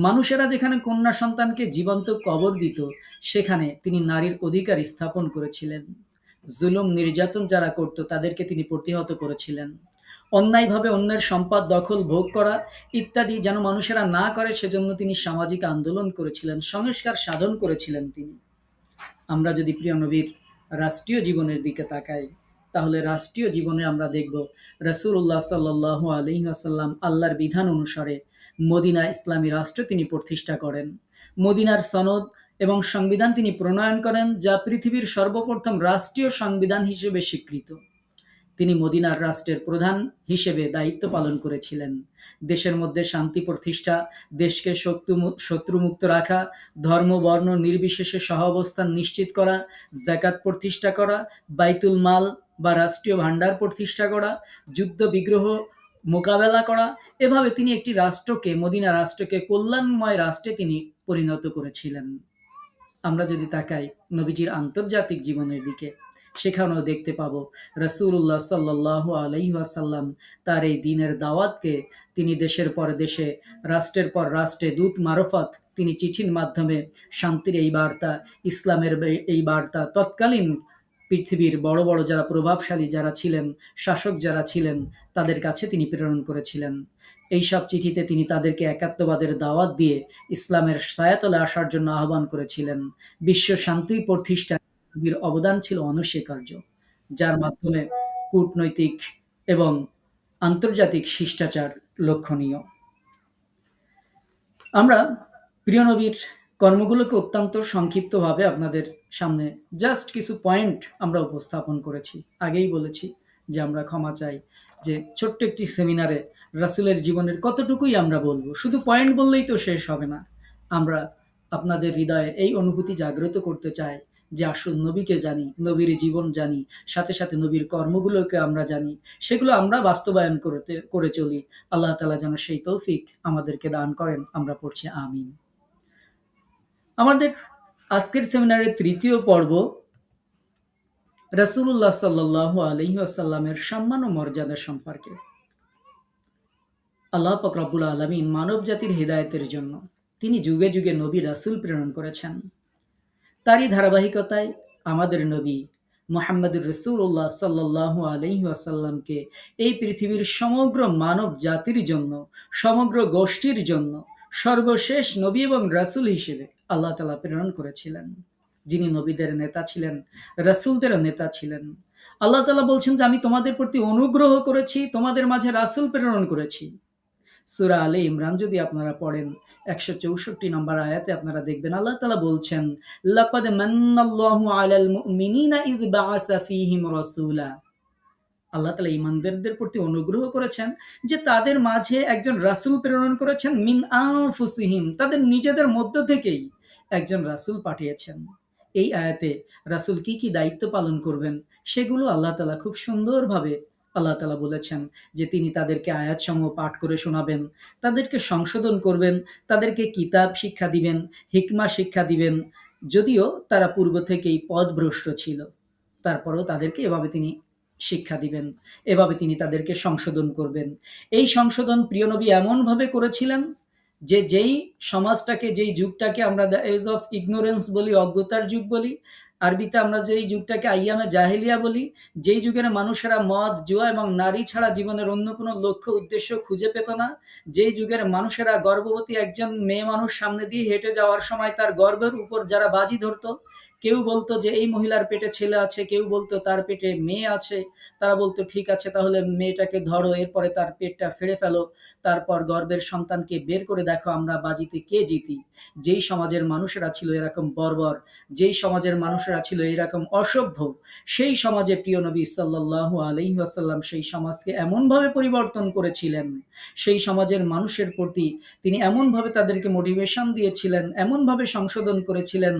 মানুষেরা যেখানে কন্যা সন্তানকে জীবন্ত কবর দিত, সেখানে তিনি নারীর অধিকার স্থাপন করেছিলেন। জুলুম নির্যাতন যারা করত, তাদেরকে তিনি প্রতিহত করেছিলেন। অন্যায়ভাবে অন্যের সম্পদ দখল, ভোগ করা ইত্যাদি যেন মানুষেরা না করে, সেজন্য তিনি সামাজিক আন্দোলন করেছিলেন, সংস্কার সাধন করেছিলেন তিনি। আমরা যদি প্রিয় নবীর রাষ্ট্রীয় জীবনের দিকে তাকাই, তাহলে রাষ্ট্রীয় জীবনে আমরা দেখব রাসূলুল্লাহ সাল্লাল্লাহু আলাইহি ওয়াসাল্লাম আল্লাহর বিধান অনুসারে মদিনা ইসলামী রাষ্ট্র তিনি প্রতিষ্ঠা করেন। মদিনার সনদ এবং সংবিধান তিনি প্রণয়ন করেন, যা পৃথিবীর সর্বপ্রথম রাষ্ট্রীয় সংবিধান হিসেবে স্বীকৃত। তিনি মদিনার রাষ্ট্রের প্রধান হিসেবে দায়িত্ব পালন করেছিলেন। দেশের মধ্যে শান্তি প্রতিষ্ঠা, দেশকে শত্রুমুক্ত রাখা, ধর্ম বর্ণ নির্বিশেষে সহাবস্থান নিশ্চিত করা, যাকাত প্রতিষ্ঠা করা, বাইতুল মাল বা রাষ্ট্রীয় ভাণ্ডার প্রতিষ্ঠা করা, যুদ্ধ বিগ্রহ মোকাবেলা করা, এভাবে তিনি একটি রাষ্ট্রকে, মদিনা রাষ্ট্রকে কল্যাণময় রাষ্ট্রে তিনি পরিণত করেছিলেন। আমরা যদি তাকাই নবীজির আন্তর্জাতিক জীবনের দিকে, সেখানেও দেখতে পাবো রাসূলুল্লাহ সাল্লাল্লাহু আলাইহি ওয়াসাল্লাম তার এই দ্বীনের দাওয়াতকে তিনি দেশের পর দেশে, রাষ্ট্রের পর রাষ্ট্রে দূত মারফত তিনি চিঠির মাধ্যমে শান্তির এই বার্তা, ইসলামের এই বার্তা তৎকালীন পৃথিবীর বড় বড় যারা প্রভাবশালী যারা ছিলেন, শাসক যারা ছিলেন, তাদের কাছে তিনি প্রেরণ করেছিলেন। এইসব চিঠিতে তিনি তাদেরকে একাত্মবাদের দাওয়াত দিয়ে ইসলামের ছায়াতলে আসার জন্য আহ্বান করেছিলেন। বিশ্ব শান্তি প্রতিষ্ঠায় নবীর অবদান ছিল অনস্বীকার্য, যার মাধ্যমে কূটনৈতিক এবং আন্তর্জাতিক শিষ্টাচার লক্ষণীয়। আমরা প্রিয় নবীর কর্মগুলোকে অত্যন্ত সংক্ষিপ্তভাবে আপনাদের সামনে জাস্ট কিছু পয়েন্ট আমরা উপস্থাপন করেছি। আগেই বলেছি যে আমরা ক্ষমা চাই যে ছোট্ট একটি সেমিনারে রাসূলের জীবনের কতটুকুই আমরা বলবো, শুধু পয়েন্ট বললেই তো শেষ হবে না। আমরা আপনাদের হৃদয়ে এই অনুভূতি জাগ্রত করতে চাই যে আসল নবীকে জানি, নবীর জীবন জানি, সাথে সাথে নবীর কর্মগুলোকে আমরা জানি, সেগুলো আমরা বাস্তবায়ন করে চলি। আল্লাহ তাআলা যেন সেই তৌফিক আমাদেরকে দান করেন। আমরা পড়ছি আমিন। আমাদের আজকের সেমিনারের তৃতীয় পর্ব রাসূলুল্লাহ সাল্লাল্লাহু আলাইহি ওয়াসাল্লামের সম্মান ও মর্যাদা সম্পর্কে। আল্লাহ পাক রব্বুল আলামিন মানব জাতির হিদায়াতের জন্য তিনি যুগে যুগে নবী রাসূল প্রেরণ করেছেন। তারই ধারাবাহিকতায় আমাদের নবী মুহাম্মদুর রাসূলুল্লাহ সাল্লাল্লাহু আলাইহি ওয়াসাল্লামকে এই পৃথিবীর সমগ্র মানব জাতির জন্য, সমগ্র গোষ্ঠীর জন্য সর্বশেষ নবী এবং রাসূল হিসেবে আল্লাহ তাআলা প্রেরণ করেছিলেন, যিনি নবীদের নেতা ছিলেন, রাসূলদের নেতা ছিলেন। আল্লাহ তাআলা বলছেন যে আমি তোমাদের প্রতি অনুগ্রহ করেছি, তোমাদের মাঝে রাসূল প্রেরণ করেছি। সূরা আলে ইমরান যদি আপনারা পড়েন ১৬৪ নম্বর আয়াতে আপনারা দেখবেন আল্লাহ তাআলা বলছেন, লাকাদ মান্নাল্লাহু আলাল মুমিনিনা ইয বাআসা ফীহিম রাসূলা। আল্লাহ তাআলা ঈমানদারদের প্রতি অনুগ্রহ করেছেন যে তাদের মাঝে একজন রাসূল প্রেরণ করেছেন, মিন আনফুসিহিম, তাদের নিজেদের মধ্য থেকেই একজন রাসূল পাঠিয়েছেন। এই আয়াতে রাসূল কি কি দায়িত্ব পালন করবেন সেগুলো আল্লাহ তাআলা খুব সুন্দরভাবে আল্লাহ তাআলা বলেছেন যে তিনি তাদেরকে আয়াতসমূহ পাঠ করে শোনাবেন, তাদেরকে সংশোধন করবেন, তাদেরকে কিতাব শিক্ষা দিবেন, হিকমা শিক্ষা দিবেন। যদিও তারা পূর্ব থেকেই পথভ্রষ্ট ছিল, তারপরেও তাদেরকে এভাবে তিনি শিক্ষা দিবেন, এভাবে তিনি তাদেরকে সংশোধন করবেন। এই সংশোধন প্রিয় নবী এমনভাবে করেছিলেন যে যেই সমাজটাকে, যেই যুগটাকে আমরা দ্য এজ অফ ইগনোরেন্স বলি, অজ্ঞতার যুগ বলি, আরবিতে আমরা যেই যুগটাকে আইয়ামে জাহেলিয়া বলি, যেই যুগের মানুষেরা মদ, জুয়া এবং নারী ছাড়া জীবনের অন্য কোনো লক্ষ্য উদ্দেশ্য খুঁজে পেত না, যেই যুগের মানুষেরা গর্ভবতী একজন মেয়ে মানুষ সামনে দিয়ে হেঁটে যাওয়ার সময় তার গর্ভের উপর যারা বাজি ধরতো, কেউ বলতো যে এই মহিলার পেটে ছেলে আছে, কেউ বলতো তার পেটে মেয়ে আছে, তারা বলতো ঠিক আছে তাহলে মেয়েটাকে ধরো, এরপরে তার পেটটা ফেড়ে ফেলো, তারপর গর্ভের সন্তানকে বের করে দেখো আমরা বাজিতে কে জিতি। যেই সমাজের মানুষেরা ছিল এরকম বর্বর, যেই সমাজের মানুষেরা ছিল এরকম অসভ্য, সেই সমাজে প্রিয় নবী সাল্লাল্লাহু আলাইহি ওয়াসাল্লাম সেই সমাজকে এমনভাবে পরিবর্তন করেছিলেন, সেই সমাজের মানুষের প্রতি তিনি এমনভাবে তাদেরকে মোটিভেশন দিয়েছিলেন, এমনভাবে সংশোধন করেছিলেন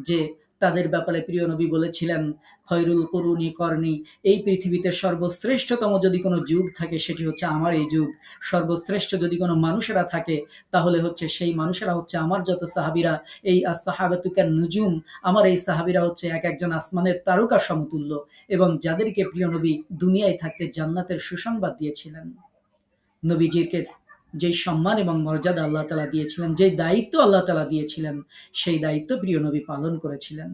যে তাদের ব্যাপারে প্রিয় নবী বলেছিলেন, খয়রুল কুরুনি করনি, এই পৃথিবীতে সর্বশ্রেষ্ঠতম যদি কোনো যুগ থাকে সেটি হচ্ছে আমার এই যুগ। সর্বশ্রেষ্ঠ যদি কোনো মানুষেরা থাকে তাহলে হচ্ছে সেই মানুষেরা হচ্ছে আমার যত সাহাবীরা, এই as-সাহাবাতু কান-নুজুম, আমার এই সাহাবীরা হচ্ছে এক একজন আসমানের তারকা সমতুল্য, এবং যাদেরকে প্রিয় নবী দুনিয়ায় থাকতে জান্নাতের সুসংবাদ দিয়েছিলেন। নবীজিকে যেই সম্মান এবং মর্যাদা আল্লাহ তাআলা দিয়েছিলেন, যেই দায়িত্ব আল্লাহ তাআলা দিয়েছিলেন, সেই দায়িত্ব প্রিয় নবী পালন করেছিলেন।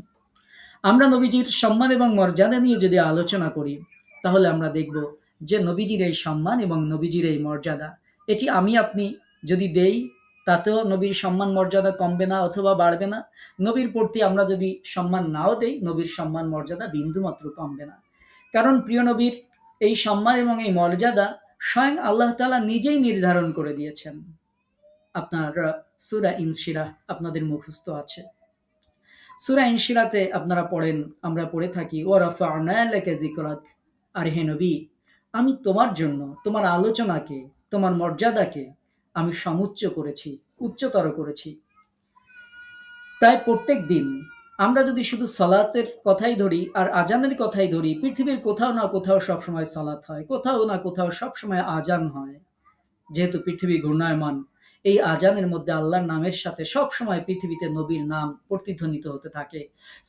আমরা নবীজির সম্মান এবং মর্যাদা নিয়ে যদি আলোচনা করি তাহলে আমরা দেখব যে নবীজির এই সম্মান এবং নবীজির এই মর্যাদা, এটি আমি আপনি যদি দেই তাতেও নবীর সম্মান মর্যাদা কমবে না অথবা বাড়বে না। নবীর প্রতি আমরা যদি সম্মান নাও দেই, নবীর সম্মান মর্যাদা বিন্দুমাত্র কমবে না। কারণ প্রিয় নবীর এই সম্মান এবং এই মর্যাদা স্বয়ং আল্লাহ তাআলা নিজেই নির্ধারণ করে দিয়েছেন। আপনারা সূরা ইনশিরাহ আপনাদের মুখস্থ আছে। সূরা ইনশিরাতে আপনারা পড়েন, আমরা পড়ে থাকি, ওয়া রাফা'না লাকা যিকরাক, আর হে নবী আমি তোমার জন্য তোমার আলোচনাকে, তোমার মর্যাদাকে আমি সমুচ্চ করেছি, উচ্চতর করেছি। প্রায় প্রত্যেক দিন আমরা যদি শুধু সালাতের কথাই ধরি আর আজানের কথাই ধরি, পৃথিবীর কোথাও না কোথাও সবসময় সালাত হয়, কোথাও না কোথাও সবসময় আজান হয়। যেহেতু পৃথিবী ঘূর্ণায়মান, এই আজানের মধ্যে আল্লাহর নামের সাথে সবসময় পৃথিবীতে নবীর নাম প্রতিধ্বনিত হতে থাকে।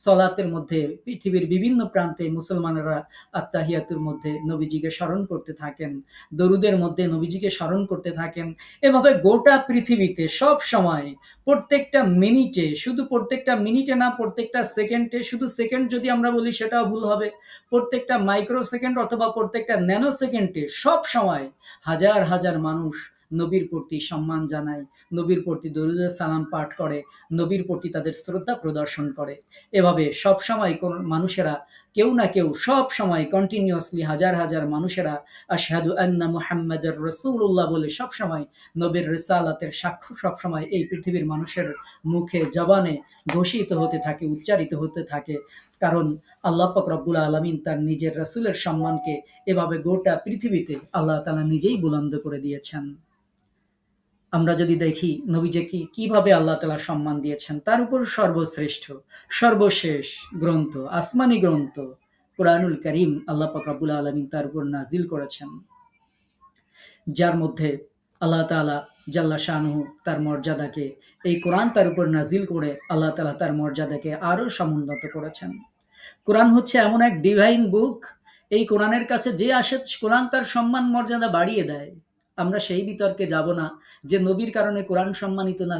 সলাতের মধ্যে পৃথিবীর বিভিন্ন প্রান্তে মুসলমানেরা আত্তাহিয়াতুর মধ্যে নবীজিকে স্মরণ করতে থাকেন, দরুদের মধ্যে নবীজিকে স্মরণ করতে থাকেন। এভাবে গোটা পৃথিবীতে সব সময় প্রত্যেকটা মিনিটে, শুধু প্রত্যেকটা মিনিটে না, প্রত্যেকটা সেকেন্ডে, শুধু সেকেন্ড যদি আমরা বলি সেটাও ভুল হবে, প্রত্যেকটা মাইক্রো সেকেন্ড অথবা প্রত্যেকটা ন্যানো সেকেন্ডে সব সময় হাজার হাজার মানুষ নবীর প্রতি সম্মান জানায়, নবীর প্রতি দরুদ সালাম পাঠ করে, নবীর প্রতি তাদের শ্রদ্ধা প্রদর্শন করে। এভাবে সব সময় কোন মানুষেরা কেউ না কেউ সব সময় কন্টিনিউয়াসলি হাজার হাজার মানুষেরা আশহাদু আন্না মুহাম্মাদুর রাসূলুল্লাহ বলে সব সময় নবীর রিসালাতের সাক্ষ্য সব সময় এই পৃথিবীর মানুষের মুখে, জবানে ঘোষিত হতে থাকে, উচ্চারিত হতে থাকে। কারণ আল্লাহ পাক রব্বুল আলামিন তার নিজের রাসূলের সম্মানকে এভাবে গোটা পৃথিবীতে আল্লাহ তাআলা নিজেই বুলন্দ করে দিয়েছেন। আমরা যদি দেখি নবীজিকে কিভাবে আল্লাহ তাআলা সম্মান দিয়েছেন, তার উপর সর্বশ্রেষ্ঠ, সর্বশেষ গ্রন্থ, আসমানি গ্রন্থ কুরআনুল কারীম আল্লাহ পাক রব্বুল আলামিন তার উপর নাজিল করেছেন, যার মধ্যে আল্লাহ তাআলা জাল্লা শানুহু তার মর্যাদাকে, এই কোরআন তার উপর নাজিল করে আল্লাহ তাআলা তার মর্যাদাকে আরো সমুন্নত করেছেন। কোরআন হচ্ছে এমন এক ডিভাইন বুক, এই কোরআনের কাছে যে আসে কোরআন তার সম্মান মর্যাদা বাড়িয়ে দেয়। আমরা সেই বিতর্কে যাব না যে নবীর কারণে কোরআন সম্মানিত না,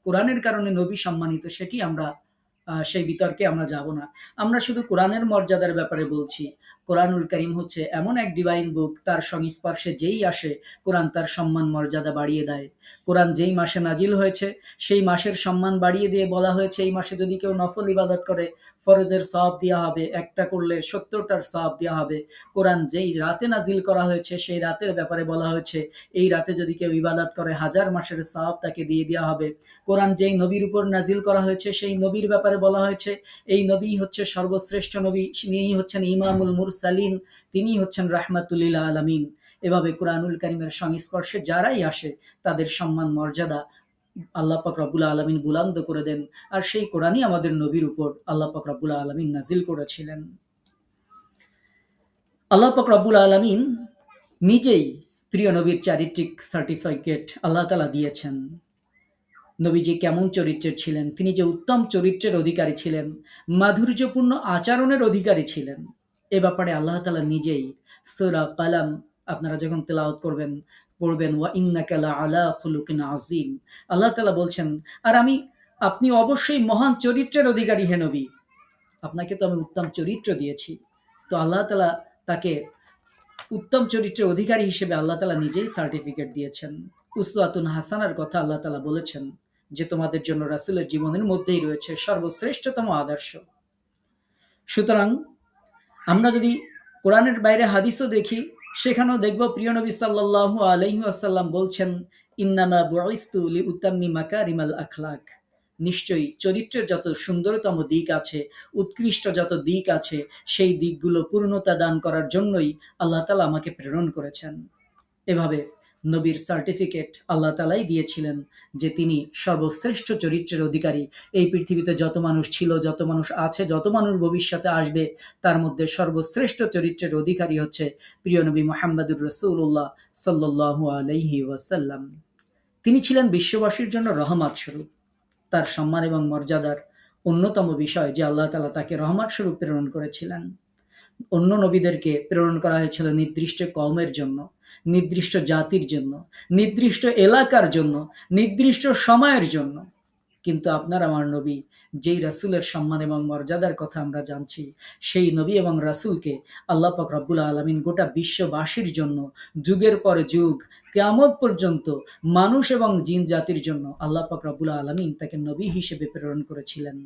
কোরআনের কারণে নবী সম্মানিত, সেটি আমরা সেই বিতর্কে আমরা যাব না। আমরা শুধু কোরআনের মর্যাদার ব্যাপারে বলছি। কোরআনুল কারীম হচ্ছে এমন এক ডিভাইন বুক, তার সংস্পর্শে যেই আসে কোরআন তার সম্মান মর্যাদা বাড়িয়ে দেয়। কোরআন যেই মাসে নাজিল হয়েছে সেই মাসের সম্মান বাড়িয়ে দিয়ে বলা হয়েছে এই মাসে যদি কেউ নফল ইবাদত করে ফরজের সওয়াব দেওয়া হবে, একটা করলে ৭০টার সওয়াব দেওয়া হবে। কোরআন যেই রাতে নাজিল করা হয়েছে সেই রাতের ব্যাপারে বলা হয়েছে এই রাতে যদি কেউ ইবাদত করে ১০০০ মাসের সওয়াব তাকে দিয়ে দেওয়া হবে। কোরআন যেই নবীর উপর নাজিল করা হয়েছে সেই নবীর ব্যাপারে বলা হয়েছে এই নবী হচ্ছে সর্বশ্রেষ্ঠ নবী, তিনিই হচ্ছেন ইমামুল মুরসালিন, তিনিই হচ্ছেন রাহমাতুল লিল আলামিন। এভাবে কোরআনুল কারীমের সংস্পর্শে যারাই আসে তাদের সম্মান মর্যাদা আল্লাহ পাক রব্বুল আলামিন বুলন্দ করে দেন। আর সেই কোরআনই আমাদের নবীর উপর আল্লাহ পাক রব্বুল আলামিন নাজিল করেছিলেন। আল্লাহ পাক রব্বুল আলামিন নিজেই প্রিয় নবীর চারিত্রিক সার্টিফিকেট আল্লাহ তাআলা দিয়েছেন। নবীজি কেমন চরিত্রের ছিলেন, তিনি যে উত্তম চরিত্রের অধিকারী ছিলেন, মাধুর্যপূর্ণ আচরণের অধিকারী ছিলেন, এ ব্যাপারে আল্লাহ তাআলা নিজেই সূরা কালাম আপনারা যখন তেলাওয়াত করবেন পড়বেন ওয়া ইন্নাকা লাআলা খুলুকিন আযীম, আল্লাহ তাআলা বলছেন আর আপনি অবশ্যই মহান চরিত্রের অধিকারী হে নবী, আপনাকে তো আমি উত্তম চরিত্র দিয়েছি। তো আল্লাহ তাআলা তাকে উত্তম চরিত্রের অধিকারী হিসেবে আল্লাহ তাআলা নিজেই সার্টিফিকেট দিয়েছেন। উসওয়াতুন হাসানার কথা আল্লাহ তাআলা বলেছেন যে তোমাদের জন্য রাসূলের জীবনের মধ্যেই রয়েছে সর্বশ্রেষ্ঠতম আদর্শ। সুতরাং আমরা যদি কোরআনের বাইরে হাদিসও দেখি সেখানেও দেখব প্রিয় নবী সাল্লাল্লাহু আলাইহি ওয়াসাল্লাম বলছেন ইন্নামা বুইসতু লিউতাম্মিমা মাকারিমাল আখলাক, নিশ্চয়ই চরিত্রের যত সুন্দরতম দিক আছে, উৎকৃষ্ট যত দিক আছে, সেই দিকগুলো পূর্ণতা দান করার জন্যই আল্লাহ তাআলা আমাকে প্রেরণ করেছেন। এভাবে নবীর সার্টিফিকেট আল্লাহ তাআলাই দিয়েছিলেন যে তিনি সর্বশ্রেষ্ঠ চরিত্রের অধিকারী। এই পৃথিবীতে যত মানুষ ছিল, যত মানুষ আছে, যত মানুষ ভবিষ্যতে আসবে, তার মধ্যে সর্বশ্রেষ্ঠ চরিত্রের অধিকারী হচ্ছে প্রিয় নবী মুহাম্মদুর রাসূলুল্লাহ সাল্লাল্লাহু আলাইহি ওয়াসাল্লাম। তিনি ছিলেন বিশ্ববাসীর জন্য রহমত স্বরূপ। তার সম্মান এবং মর্যাদার অন্যতম বিষয় যে আল্লাহ তাআলা তাকে রহমত স্বরূপ প্রেরণ করেছিলেন। অন্য নবীদেরকে প্রেরণ করা হয়েছিল নির্দিষ্ট কওমের জন্য, নির্দিষ্ট জাতির জন্য, নির্দিষ্ট এলাকার জন্য, নির্দিষ্ট সময়ের জন্য। কিন্তু আপনার আমার নবী যেই রাসূলের সম্মান এবং মর্যাদার কথা আমরা জানছি, সেই নবী এবং রাসূলকে আল্লাহ পাক রব্বুল আলামিন গোটা বিশ্ববাসীর জন্য যুগের পর যুগ কিয়ামত পর্যন্ত মানুষ এবং জিন জাতির জন্য আল্লাহ পাক রব্বুল আলামিন তাকে নবী হিসেবে প্রেরণ করেছিলেন।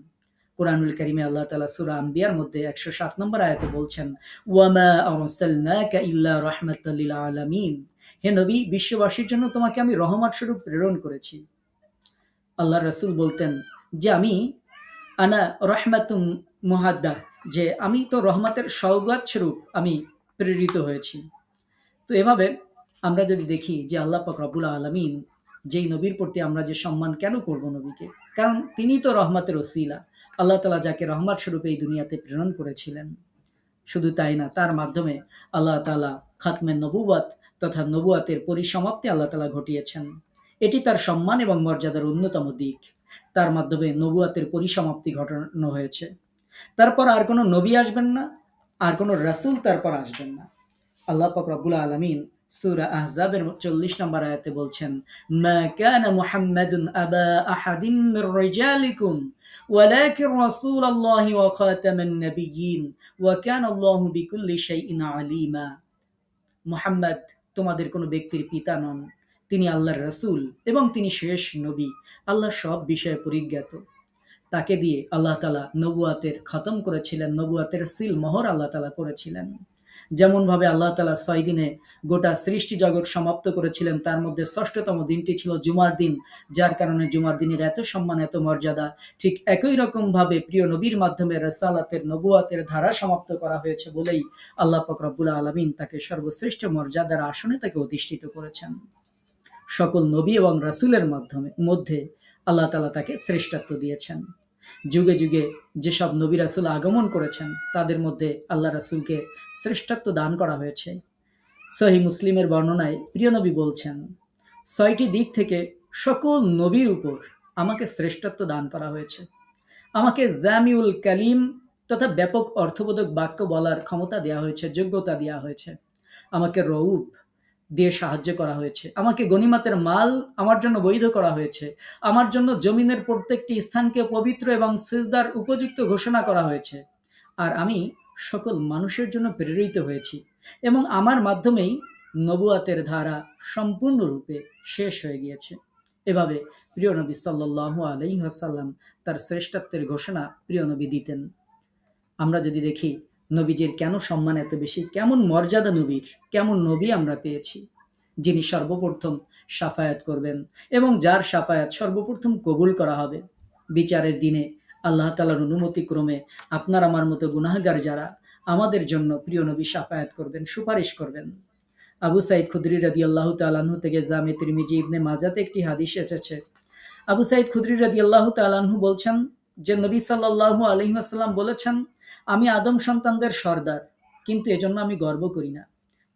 কোরআনুল কারীমে আল্লাহ তাআলা সূরা আম্বিয়ার মধ্যে ১০৭ নম্বর আয়াতে বলছেন ওয়ামা আরসালনাকা ইল্লা রাহমাতাল লিল আলামিন, হে নবী বিশ্ববাসীর জন্য তোমাকে আমি রহমত স্বরূপ প্রেরণ করেছি। আল্লাহর রাসূল বলতেন যে আমি আনা রাহমাতুম মুহাদ্দা, যে আমি তো রহমতের সওগাত স্বরূপ আমি প্রেরিত হয়েছি। তো এভাবে আমরা যদি দেখি যে আল্লাহ পাক রব্বুল আলামিন যেই নবীর প্রতি আমরা যে সম্মান কেন করব নবীকে, কারণ তিনি তো রহমতের ওসিলা। আল্লাহ তাআলা যাকে রহমত স্বরূপ এই দুনিয়াতে প্রেরণ করেছিলেন, শুধু তাই না, তার মাধ্যমে আল্লাহ তাআলা খাতমে নবুওয়াত তথা নবুয়াতের পরিসমাপ্তি আল্লাহ তাআলা ঘটিয়েছেন। এটি তার সম্মান এবং মর্যাদার অন্যতম দিক। তার মাধ্যমে নবুয়াতের পরিসমাপ্তি ঘটানো হয়েছে। তারপর আর কোনো নবী আসবেন না, আর কোনো রাসূল তারপর আসবেন না। আল্লাহ পাক রব্বুল আলামিন সূরা আহজাবের ৪০ নম্বর আয়াতে বলছেন মা কানা মুহাম্মাদুন আবা আহাদিম মির রিজালিকুম ওয়ালাকিন রাসূলুল্লাহি ওয়া খাতামান নাবিয়্যিন ওয়া কানা আল্লাহু বিকুল্লি শাইইন আলিমা। মুহাম্মদ তোমাদের কোনো ব্যক্তির পিতা নন, তিনি আল্লাহর রাসূল এবং তিনি শেষ নবী, আল্লাহ সব বিষয়ে পরিজ্ঞাত। তাকে দিয়ে আল্লাহ তাআলা নবুয়াতের খতম করেছিলেন, নবুয়াতের সিল মোহর আল্লাহ তাআলা করেছিলেন। যেমনভাবে আল্লাহ তাআলা ৬ দিনে গোটা সৃষ্টি জগৎ সমাপ্ত করেছিলেন, তার মধ্যে ষষ্ঠতম দিনটি ছিল জুমার দিন, যার কারণে জুমার দিনের এত সম্মান, এত মর্যাদা। ঠিক একই রকমভাবে প্রিয় নবীর মাধ্যমে রিসালাতের নবুয়াতের ধারা সমাপ্ত করা হয়েছে বলেই আল্লাহ পাক রব্বুল আলামিন তাকে সর্বশ্রেষ্ঠ মর্যাদার আসনে তাকে অধিষ্ঠিত করেছেন। সকল নবী এবং রাসূলের মধ্যে আল্লাহ তাআলা তাকে শ্রেষ্ঠত্ব দিয়েছেন। যুগে যুগে যেসব নবী রাসূল আগমন করেছেন তাদের মধ্যে আল্লাহ রাসূলকে শ্রেষ্ঠত্ব দান করা হয়েছে। সহিহ মুসলিমের বর্ণনায় প্রিয় নবী বলছেন ৬টি দিক থেকে সকল নবীর উপর আমাকে শ্রেষ্ঠত্ব দান করা হয়েছে। আমাকে জামিউল কালিম তথা ব্যাপক অর্থবোধক বাক্য বলার ক্ষমতা দেওয়া হয়েছে, যোগ্যতা দেওয়া হয়েছে। আমাকে রউফ, দিয়ে সাহায্য করা হয়েছে, আমাকে গনিমতের মাল আমার জন্য বৈধ করা হয়েছে, আমার জন্য জমিনের প্রত্যেকটি স্থানকে পবিত্র এবং সিজদার উপযুক্ত ঘোষণা করা হয়েছে, আর আমি সকল মানুষের জন্য প্রেরিত হয়েছি এবং আমার মাধ্যমেই নবুয়াতের ধারা সম্পূর্ণরূপে শেষ হয়ে গিয়েছে। এভাবে প্রিয় নবী সাল্লাল্লাহু আলাইহি ওয়াসাল্লাম তার শ্রেষ্ঠত্বের ঘোষণা প্রিয় নবী দিতেন। আমরা যদি দেখি নবীজির কেন সম্মান এত বেশি, কেমন মর্যাদা নবীর, কেমন নবী আমরা পেয়েছি, যিনি সর্বপ্রথম সাফায়াত করবেন এবং যার সাফায়াত সর্বপ্রথম কবুল করা হবে। বিচারের দিনে আল্লাহ তাআলার অনুমতি ক্রমে আপনার আমার মতো গুনাহগার যারা, আমাদের জন্য প্রিয় নবী সাফায়াত করবেন, সুপারিশ করবেন। আবু সাইদ খুদরি রাদিয়াল্লাহু তাআলা আনহু থেকে জামে তিরমিজি ইবনে মাজাতে একটি হাদিস এসেছে। আবু সাইদ খুদরি রাদিয়াল্লাহু তাআলা আনহু বলছেন যে নবী সাল্লাল্লাহু আলাইহি ওয়াসাল্লাম বলেছেন, আমি আদম সন্তানদের সর্দার, কিন্তু এজন্য আমি গর্ব করি না।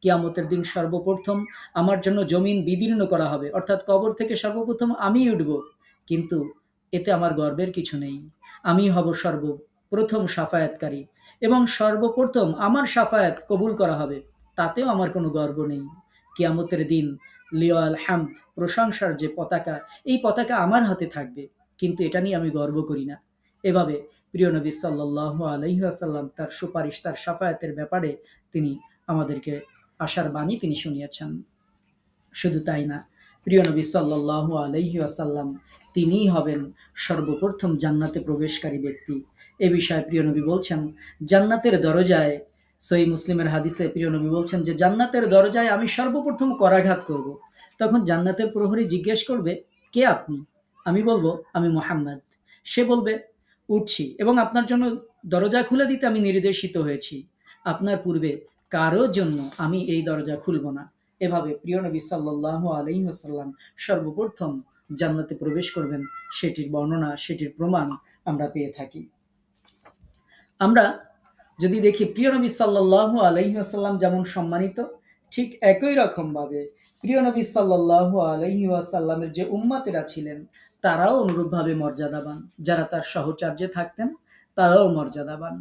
কিয়ামতের দিন সর্বপ্রথম আমার জন্য জমিন বিদীর্ণ করা হবে, অর্থাৎ কবর থেকে সর্বপ্রথম আমিই উঠব, কিন্তু এতে আমার গর্বের কিছু নেই। আমি হব সর্বপ্রথম সাফায়াতকারী এবং সর্বপ্রথম আমার সাফায়াত কবুল করা হবে, তাতেও আমার কোনো গর্ব নেই। কিয়ামতের দিন লিওয়াল হামদ, প্রশংসার যে পতাকা, এই পতাকা আমার হাতে থাকবে, কিন্তু এটা নিয়ে আমি গর্ব করি না। এভাবে প্রিয় নবী সাল্লাল্লাহু আলাইহি ওয়াসাল্লাম তার সুপারিশ, তার সাফায়াতের ব্যাপারে তিনি আমাদেরকে আশার বাণী তিনি শুনিয়েছেন। শুধু তাই না, প্রিয় নবী সাল্লাল্লাহু আলাইহি ওয়াসাল্লাম তিনিই হবেন সর্বপ্রথম জান্নাতে প্রবেশকারী ব্যক্তি। এ বিষয়ে প্রিয় নবী বলছেন, জান্নাতের দরজায়, সহিহ মুসলিমের হাদিসে প্রিয় নবী বলছেন যে জান্নাতের দরজায় আমি সর্বপ্রথম করাঘাত করব। তখন জান্নাতের প্রহরী জিজ্ঞেস করবে, কে আপনি? আমি বলবো, আমি মুহাম্মদ। সে বলবে, উঠছি এবং আপনার জন্য দরজা খুলে দিতে আমি নির্দেশিত হয়েছি, আপনার পূর্বে কারো জন্য আমি এই দরজা খুলব না। এভাবে প্রিয় নবী সাল্লাল্লাহু আলাইহি ওয়াসাল্লাম সর্বপ্রথম জান্নাতে প্রবেশ করবেন, সেটির বর্ণনা, সেটির প্রমাণ আমরা পেয়ে থাকি। আমরা যদি দেখি প্রিয় নবী সাল্লাল্লাহু আলাইহি ওয়াসাল্লাম যেমন সম্মানিত, ঠিক একই রকম ভাবে প্রিয় নবী সাল্লাল্লাহু আলাইহি ওয়াসাল্লামের যে উম্মতেরা ছিলেন তারাও অনুরূপভাবে মর্যাদাবান। যারা তার সহচর্যে থাকতেন তারাও মর্যাদাবান।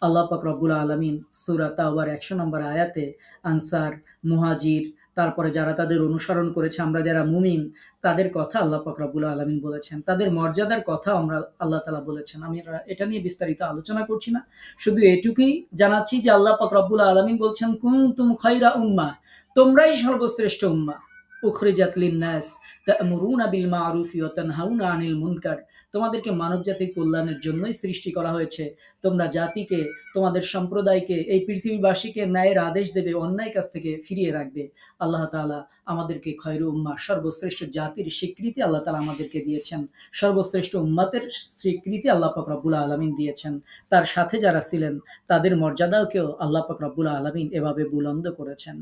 আল্লাহ পাক রব্বুল আলামিন সূরা তাওবার 100 নম্বর আয়াতে আনসার, মুহাজির, তারপরে যারা তাদের অনুসরণ করেছে, আমরা যারা মুমিন, তাদের কথা আল্লাহ পাক রব্বুল আলামিন বলেছেন, তাদের মর্যাদার কথা আমরা আল্লাহ তাআলা বলেছেন। আমি এটা নিয়ে বিস্তারিত আলোচনা করছি না, শুধু এটুকুই জানাচ্ছি যে আল্লাহ পাক রব্বুল আলামিন বলছেন, কুনতুম খায়রা উম্মাহ, তোমরাই সর্বশ্রেষ্ঠ উম্মাহ, উখরিজাত লিন-নাস তা'মুরুনা বিল মা'রুফি ওয়া তানহাউনা আনিল মুনকার, তোমাদেরকে মানব জাতির কল্যাণের জন্যই সৃষ্টি করা হয়েছে। তোমরা জাতিকে, তোমাদের সম্প্রদায়কে, এই পৃথিবীবাসীকে ন্যায়ের আদেশ দেবে, অন্যায় কাজ থেকে ফিরিয়ে রাখবে। আল্লাহ তাআলা আমাদেরকে খয়রু উম্মাহ, সর্বশ্রেষ্ঠ জাতির স্বীকৃতি আল্লাহ তাআলা আমাদেরকে দিয়েছেন, সর্বশ্রেষ্ঠ উম্মতের স্বীকৃতি আল্লাহ পাক রব্বুল আলামিন দিয়েছেন। তার সাথে যারা ছিলেন তাদের মর্যাদাকেও আল্লাহ পাক রব্বুল আলামিন এভাবে বুলন্দ করেছেন।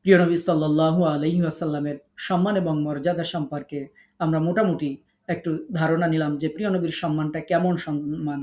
প্রিয় নবী সাল্লাল্লাহু আলাইহি ওয়াসাল্লামের সম্মান এবং মর্যাদা সম্পর্কে আমরা মোটামুটি একটু ধারণা নিলাম যে প্রিয় নবীর সম্মানটা কেমন সম্মান,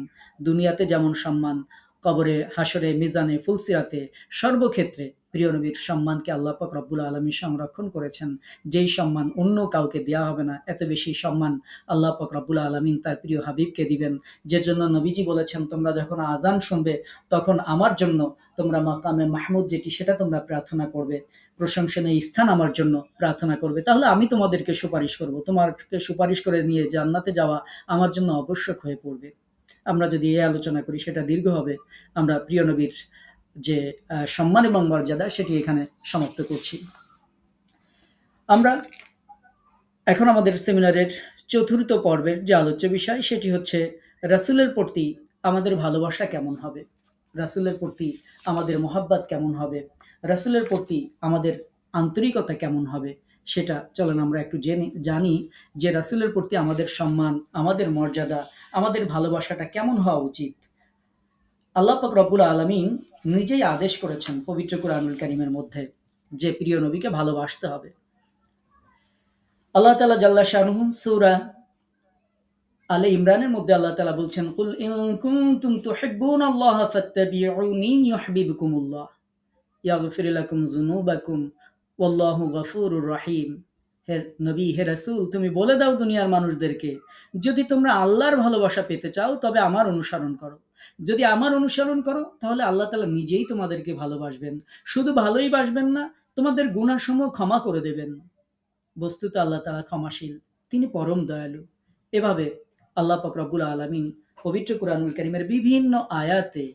দুনিয়াতে যেমন সম্মান, কবরে, হাসরে, মিজানে, ফুলসিরাতে, সর্বক্ষেত্রে প্রিয় নবীর সম্মানকে আল্লাহ পাক রব্বুল আলামিন সংরক্ষণ করেছেন। যেই সম্মান অন্য কাউকে দেওয়া হবে না, এত বেশি সম্মান আল্লাহ পাক রব্বুল আলামিন তার প্রিয় হাবিবকে দিবেন। যে জন্য নবীজি বলেছেন, তোমরা যখন আজান শুনবে তখন আমার জন্য তোমরা মাকামে মাহমুদ যেটি, সেটা তোমরা প্রার্থনা করবে, প্রশংসনীয় স্থান আমার জন্য প্রার্থনা করবে, তাহলে আমি তোমাদেরকে সুপারিশ করব, তোমাকে সুপারিশ করে নিয়ে জান্নাতে যাওয়া আমার জন্য আবশ্যক হয়ে পড়বে। আমরা যদি এই আলোচনা করি সেটা দীর্ঘ হবে। আমরা প্রিয় নবীর যে সম্মান এবং মর্যাদা, সেটি এখানে সমাপ্ত করছি। আমরা এখন আমাদের সেমিনারের চতুর্থ পর্বের যে আলোচ্য বিষয়, সেটি হচ্ছে রাসূলের প্রতি আমাদের ভালোবাসা কেমন হবে, রাসূলের প্রতি আমাদের মহব্বত কেমন হবে, রাসূলের প্রতি আমাদের আন্তরিকতা কেমন হবে, সেটা চলেন আমরা একটু জানি যে রাসূলের প্রতি আমাদের সম্মান, আমাদের মর্যাদা, আমাদের ভালোবাসাটা কেমন হওয়া উচিত। আল্লাহ পাক রব্বুল আলামিন নিজেই আদেশ করেছেন পবিত্র কুরআনুল কারীমের মধ্যে যে প্রিয় নবীকে ভালোবাসতে হবে। আল্লাহ তাআলা জাল্লা শানুহু সূরা আলে ইমরানের মধ্যে আল্লাহ তাআলা বলছেন, কুল ইন কুনতুম তুহিব্বুনাল্লাহা ফাত্তাবিউনি ইউহিব্বুকুমুল্লাহ ইয়াগফির লাকুম যুনুবাকুম ওয়াল্লাহু গফুরুর রহিম। হে নবী, হে রাসূল, তুমি বলে দাও দুনিয়ার মানুষদেরকে, যদি তোমরা আল্লাহর ভালোবাসা পেতে চাও তবে আমার অনুসরণ করো। যদি আমার অনুসরণ করো তাহলে আল্লাহ তাআলা নিজেই তোমাদেরকে ভালোবাসবেন। শুধু ভালোই বাসবেন না, তোমাদের গুনাহসমূহ ক্ষমা করে দেবেন। বস্তুত আল্লাহ তাআলা ক্ষমাশীল, তিনি পরম দয়ালু। এভাবে আল্লাহ পাক রব্বুল আলামিন পবিত্র কুরআনুল কারীমের বিভিন্ন আয়াতে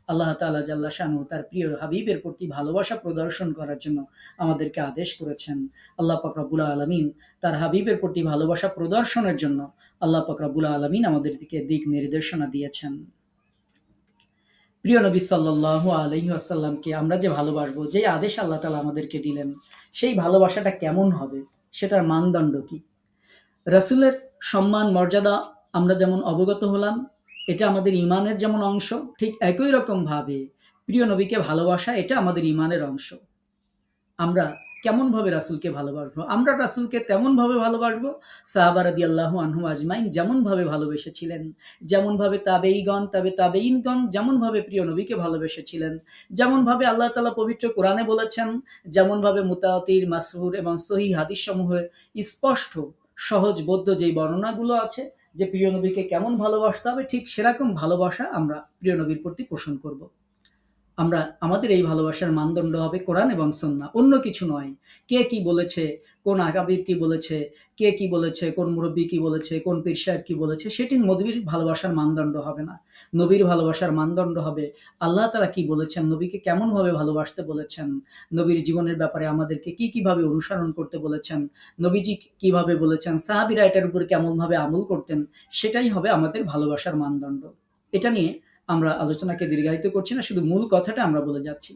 আল্লাহ তাআলা জাল্লা শানহু তার প্রিয় হাবিবের প্রতি ভালোবাসা প্রদর্শন করার জন্য আমাদেরকে আদেশ করেছেন। আল্লাহ পাক রব্বুল আলামিন তার হাবিবের প্রতি ভালোবাসা প্রদর্শনের জন্য আল্লাহ পাক রব্বুল আলামিন আমাদেরকে দিক নির্দেশনা দিয়েছেন। প্রিয় নবী সাল্লাল্লাহু আলাইহি ওয়াসাল্লামকে আমরা যে ভালোবাসবো, যে আদেশ আল্লাহ তাআলা আমাদেরকে দিলেন, সেই ভালোবাসাটা কেমন হবে, সেটার মানদণ্ড কি? রাসূলের সম্মান মর্যাদা আমরা যেমন অবগত হলাম, এটা আমাদের ঈমানের যেমন অংশ, ঠিক একই রকম ভাবে প্রিয় নবীকে ভালোবাসা এটা আমাদের ঈমানের অংশ। আমরা কেমনভাবে রাসূলকে ভালোবাসবো? আমরা রাসূলকে তেমনভাবে ভালোবাসবো সাহাবা রাদিয়াল্লাহু আনহুম আজমাইন যেমনভাবে ভালোবেসেছিলেন, যেমনভাবে তাবেঈগণ, তাবেঈনগণ যেমনভাবে প্রিয় নবীকে ভালোবেসেছিলেন, যেমনভাবে আল্লাহ তাআলা পবিত্র কোরআনে বলেছেন, যেমনভাবে মুতাওয়াতির, মাসহুর এবং সহিহ হাদিসসমূহে স্পষ্ট সহজবোধ্য যেই বর্ণনাগুলো আছে যে প্রিয় নবীকে কেমন ভালোবাসতে হবে, ঠিক সেরকম ভালোবাসা আমরা প্রিয় নবীর প্রতি পোষণ করব। আমাদের এই ভালোবাসার মানদণ্ড হবে কোরআন এবং সুন্নাহ, অন্য কিছু নয়। কে কি বলেছে, কোন আকাবির কি বলেছে, কে কি বলেছে, কোন মুরব্বী কি বলেছে, কোন পীর সাহেব কি বলেছে, সেটি নবীর ভালোবাসার মানদণ্ড হবে না। নবীর ভালোবাসার মানদণ্ড হবে আল্লাহ তাআলা কি বলেছেন, নবীকে কেমনভাবে ভালোবাসতে বলেছেন, নবীর জীবনের ব্যাপারে আমাদেরকে কিভাবে অনুসরণ করতে বলেছেন, নবীজি কিভাবে বলেছেন, সাহাবীরা এটার উপর কেমনভাবে আমল করতেন, সেটাই হবে আমাদের ভালোবাসার মানদণ্ড। এটা নিয়ে আমরা আলোচনাকে দীর্ঘায়িত করছি না, শুধু মূল কথাটা আমরা বলে যাচ্ছি।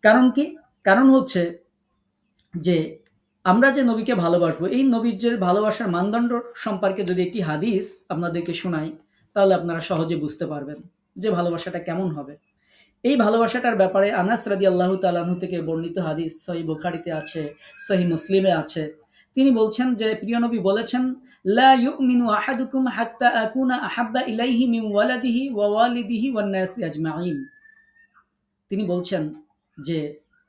কারণ কি? কারণ হচ্ছে যে আমরা যে নবীকে ভালোবাসবো, এই নবীর যে ভালোবাসার মানদণ্ড সম্পর্কে যদি একটি হাদিস আপনাদেরকে শোনাই, তাহলে আপনারা সহজে বুঝতে পারবেন যে ভালোবাসাটা কেমন হবে। এই ভালোবাসাটার ব্যাপারে আনাস রাদিয়াল্লাহু তাআলা আনহু থেকে বর্ণিত হাদিস সহিহ বুখারীতে আছে, সহিহ মুসলিমে আছে। তিনি বলছেন যে প্রিয় নবী বলেছেন, লা ইউমিনু আহাদুকুম হাত্তা আকুনা আহাব্বা ইলাইহি মিন ওয়ালাদিহি ওয়া ওয়ালিদিহি ওয়ান নাসি আজমাইন। তিনি বলছেন যে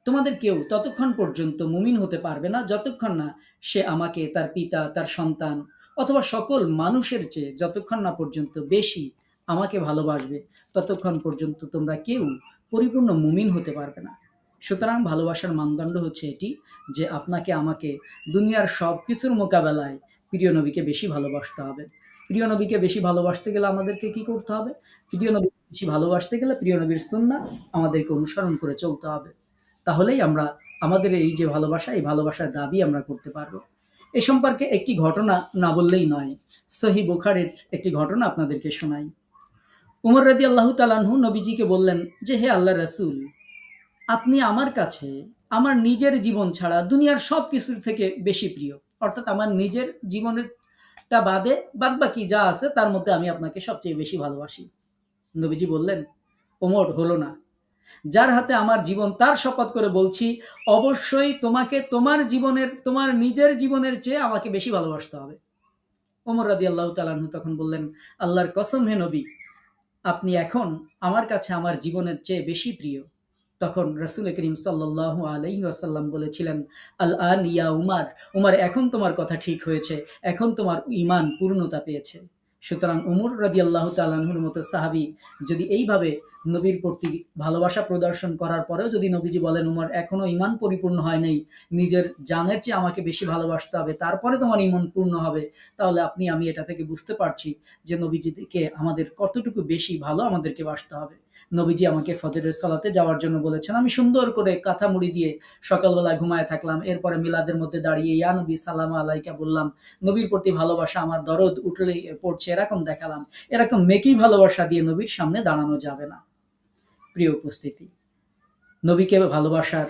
তোমাদের কেউ ততক্ষণ পর্যন্ত মুমিন হতে পারবে না যতক্ষণ না সে আমাকে, তার পিতা, তার সন্তান অথবা সকল মানুষের চেয়ে যতক্ষণ না পর্যন্ত বেশি আমাকে ভালোবাসবে, ততক্ষণ পর্যন্ত তোমরা কেউ পরিপূর্ণ মুমিন হতে পারবে না। সুতরাং ভালোবাসার মানদণ্ড হচ্ছে এটি যে আপনাকে আমাকে দুনিয়ার সব কিছুর মোকাবেলায় প্রিয় নবীকে বেশি ভালোবাসতে হবে। প্রিয় নবীকে বেশি ভালোবাসতে গেলে আমাদেরকে কি করতে হবে? প্রিয় নবী বেশি ভালোবাসতে গেলে প্রিয় নবীর সুন্নাহ আমাদেরকে অনুসরণ করে চলতে হবে। তাহলেই আমরা আমাদের এই যে ভালোবাসা, এই ভালোবাসার দাবি আমরা করতে পারবো। এ সম্পর্কে একটি ঘটনা না বললেই নয়। সহিহ বুখারীর একটি ঘটনা আপনাদেরকে শোনাই। উমর রাদিয়াল্লাহু তাআলা আনহু নবীজিকে বললেন যে, হে আল্লাহর রাসূল, আপনি আমার কাছে আমার নিজের জীবন ছাড়া দুনিয়ার সব কিছুর থেকে বেশি প্রিয়। অর্থাৎ আমার নিজের জীবনেরটা বাদে বাদবাকি যা আছে তার মধ্যে আমি আপনাকে সবচেয়ে বেশি ভালোবাসি। নবীজি বললেন, ওমর, হলো না। যার হাতে আমার জীবন তার শপথ করে বলছি, অবশ্যই তোমাকে তোমার নিজের জীবনের চেয়ে আমাকে বেশি ভালোবাসতে হবে। ওমর রাদিয়াল্লাহু তাআলা আনহু তখন বললেন, আল্লাহর কসম হে নবী, আপনি এখন আমার কাছে আমার জীবনের চেয়ে বেশি প্রিয়। তখন রাসূল করিম সাল্লাল্লাহু আলাইহি ওয়াসাল্লাম বলেছিলেন, আল আন ইয়া উমার, উমার এখন তোমার কথা ঠিক হয়েছে, এখন তোমার ঈমান পূর্ণতা পেয়েছে। সুতরাং উমর রাদিয়াল্লাহু তাআলা আনহুর মতো সাহাবী যদি এইভাবে নবীর প্রতি ভালোবাসা প্রদর্শন করার পরেও যদি নবীজি বলেন, উমর এখনো ঈমান পরিপূর্ণ হয় নাই, নিজের জানের চেয়ে আমাকে বেশি ভালোবাসতে হবে, তারপরে তোমার ঈমান পূর্ণ হবে, তাহলে আমি এটা থেকে বুঝতে পারছি যে নবীজিকে আমাদের কতটুকু বেশি ভালো আমাদেরকে বাসতে হবে। নবীজি আমাকে ফজরের সালাতে যাওয়ার জন্য বলেছেন, আমি সুন্দর করে কাঁথা মুড়ি দিয়ে সকালবেলা ঘুমায় থাকলাম, এরপরে মিলাদের মধ্যে দাঁড়িয়ে ইয়া নবী সালাম আলাইকা বললাম, নবীর প্রতি ভালোবাসা আমার দরদ উঠলে পড়ছে এরকম দেখালাম। এরকম মেকি ভালোবাসা দিয়ে নবীর সামনে দাঁড়ানো যাবে না। প্রিয় উপস্থিতি, নবীকে ভালোবাসার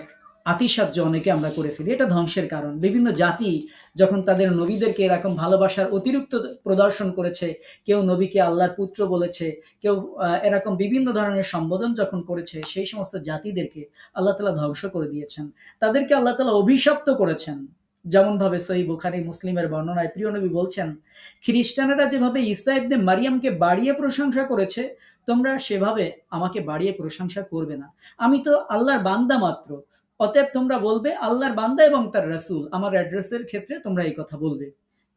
আতিশয্য অনেকে আমরা করে ফেলি, এটা ধ্বংসের কারণ। বিভিন্ন জাতি যখন তাদের নবীদেরকে এরকম ভালোবাসার অতিরিক্ত প্রদর্শন করেছে, কেউ নবীকে আল্লাহর পুত্র বলেছে, কেউ এরকম বিভিন্ন ধরনের সম্বোধন যখন করেছে, সেই সমস্ত জাতিদেরকে আল্লাহ তাআলা ধ্বংস করে দিয়েছেন, তাদেরকে আল্লাহ তাআলা অভিশপ্ত করেছেন। যেমনভাবে সহিহ বুখারী মুসলিমের বর্ণনায় প্রিয় নবী বলছেন, খ্রিস্টানেরা যেভাবে ঈসা ইবনে মারিয়ামকে বাড়িয়ে প্রশংসা করেছে, তোমরা সেভাবে আমাকে বাড়িয়ে প্রশংসা করবে না। আমি তো আল্লাহর বান্দা মাত্র, অতএব তোমরা বলবে আল্লাহর বান্দা এবং তার রাসূল। আমার অ্যাড্রেসের ক্ষেত্রে তোমরা এই কথা বলবে।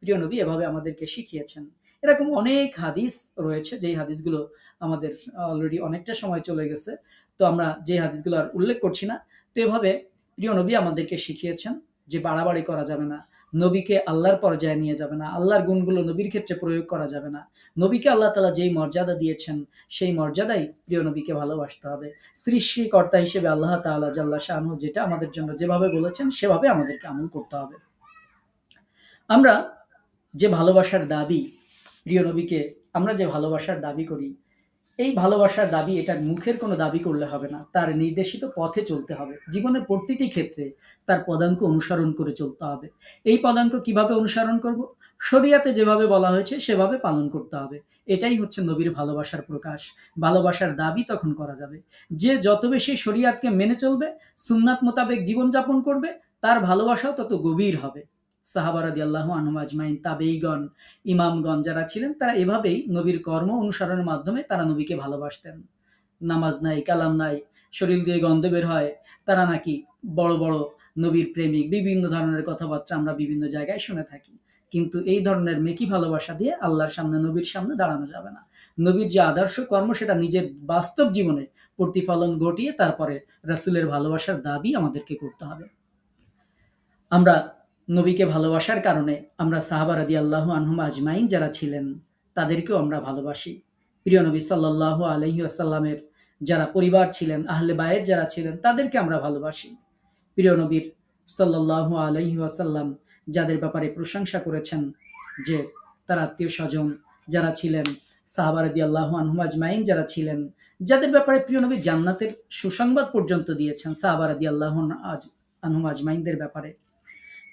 প্রিয় নবী এভাবে আমাদেরকে শিখিয়েছেন। এরকম অনেক হাদিস রয়েছে, যেই হাদিসগুলো আমাদের অলরেডি অনেকটা সময় চলে গেছে, তো আমরা যে হাদিসগুলো আর উল্লেখ করছি না। তো এভাবে প্রিয় নবী আমাদেরকে শিখিয়েছেন যে বাড়াবাড়ি করা যাবে না, নবীকে আল্লাহর পর্যায়ে নিয়ে যাবে না, আল্লাহর গুণগুলো নবীর ক্ষেত্রে প্রয়োগ করা যাবে না। নবীকে আল্লাহ তাআলা যেই মর্যাদা দিয়েছেন সেই মর্যাদাই প্রিয় নবীকে ভালোবাসতে হবে। সৃষ্টিকর্তা হিসেবে আল্লাহ তাআলা জাল্লা শাআনহু যেটা আমাদের জন্য যেভাবে বলেছেন সেভাবে আমাদেরকে আমল করতে হবে। আমরা যে ভালোবাসার দাবি, প্রিয় নবীকে আমরা যে ভালোবাসার দাবি করি, এই ভালোবাসার দাবি এটা মুখের কোনো দাবি করলে হবে না, তার নির্দেশিত পথে চলতে হবে। জীবনের প্রতিটি ক্ষেত্রে তার পদাঙ্ক অনুসরণ করে চলতে হবে। এই পদাঙ্ক কিভাবে অনুসরণ করব? শরিয়াতে যেভাবে বলা হয়েছে সেভাবে পালন করতে হবে। এটাই হচ্ছে নবীর ভালোবাসার প্রকাশ। ভালোবাসার দাবি তখন করা যাবে যে যত বেশি শরিয়াতকে মেনে চলবে, সুন্নাত মোতাবেক জীবনযাপন করবে, তার ভালোবাসাও তত গভীর হবে। সাহাবা রাদিয়াল্লাহু আনহুম আজমাইন, তাবেঈগণ, ইমামগণ যারা ছিলেন তারা এভাবেই নবীর কর্ম অনুসরণের মাধ্যমে তারা নবীকে ভালোবাসতেন। নামাজ নাই, কালাম নাই, শরীর দিয়ে গন্ধ বের হয়, তারা নাকি বড় বড় নবীর প্রেমিক, বিভিন্ন ধরনের কথাবার্তা আমরা বিভিন্ন জায়গায় শুনে থাকি। কিন্তু এই ধরনের মেকি ভালোবাসা দিয়ে আল্লাহর সামনে, নবীর সামনে দাঁড়ানো যাবে না। নবীর যে আদর্শ কর্ম সেটা নিজের বাস্তব জীবনে প্রতিফলন ঘটিয়ে তারপরে রাসূলের ভালোবাসার দাবি আমাদেরকে করতে হবে। আমরা নবীকে ভালোবাসার কারণে আমরা সাহাবা রাদিয়াল্লাহু আনহুম আজমাইন যারা ছিলেন তাদেরকেও আমরা ভালোবাসি। প্রিয় নবী সাল্লাল্লাহু আলাইহি ওয়াসাল্লামের যারা পরিবার ছিলেন, আহলে বায়েত যারা ছিলেন তাদেরকে আমরা ভালোবাসি। প্রিয় নবীর সাল্লাল্লাহু আলাইহি ওয়াসাল্লাম যাদের ব্যাপারে প্রশংসা করেছেন যে তার আত্মীয়-স্বজন যারা ছিলেন, সাহাবা রাদিয়াল্লাহু আনহুম আজমাইন যারা ছিলেন, যাদের ব্যাপারে প্রিয় নবী জান্নাতের সুসংবাদ পর্যন্ত দিয়েছেন সাহাবা রাদিয়াল্লাহু আনহুম আজমাইনদের ব্যাপারে।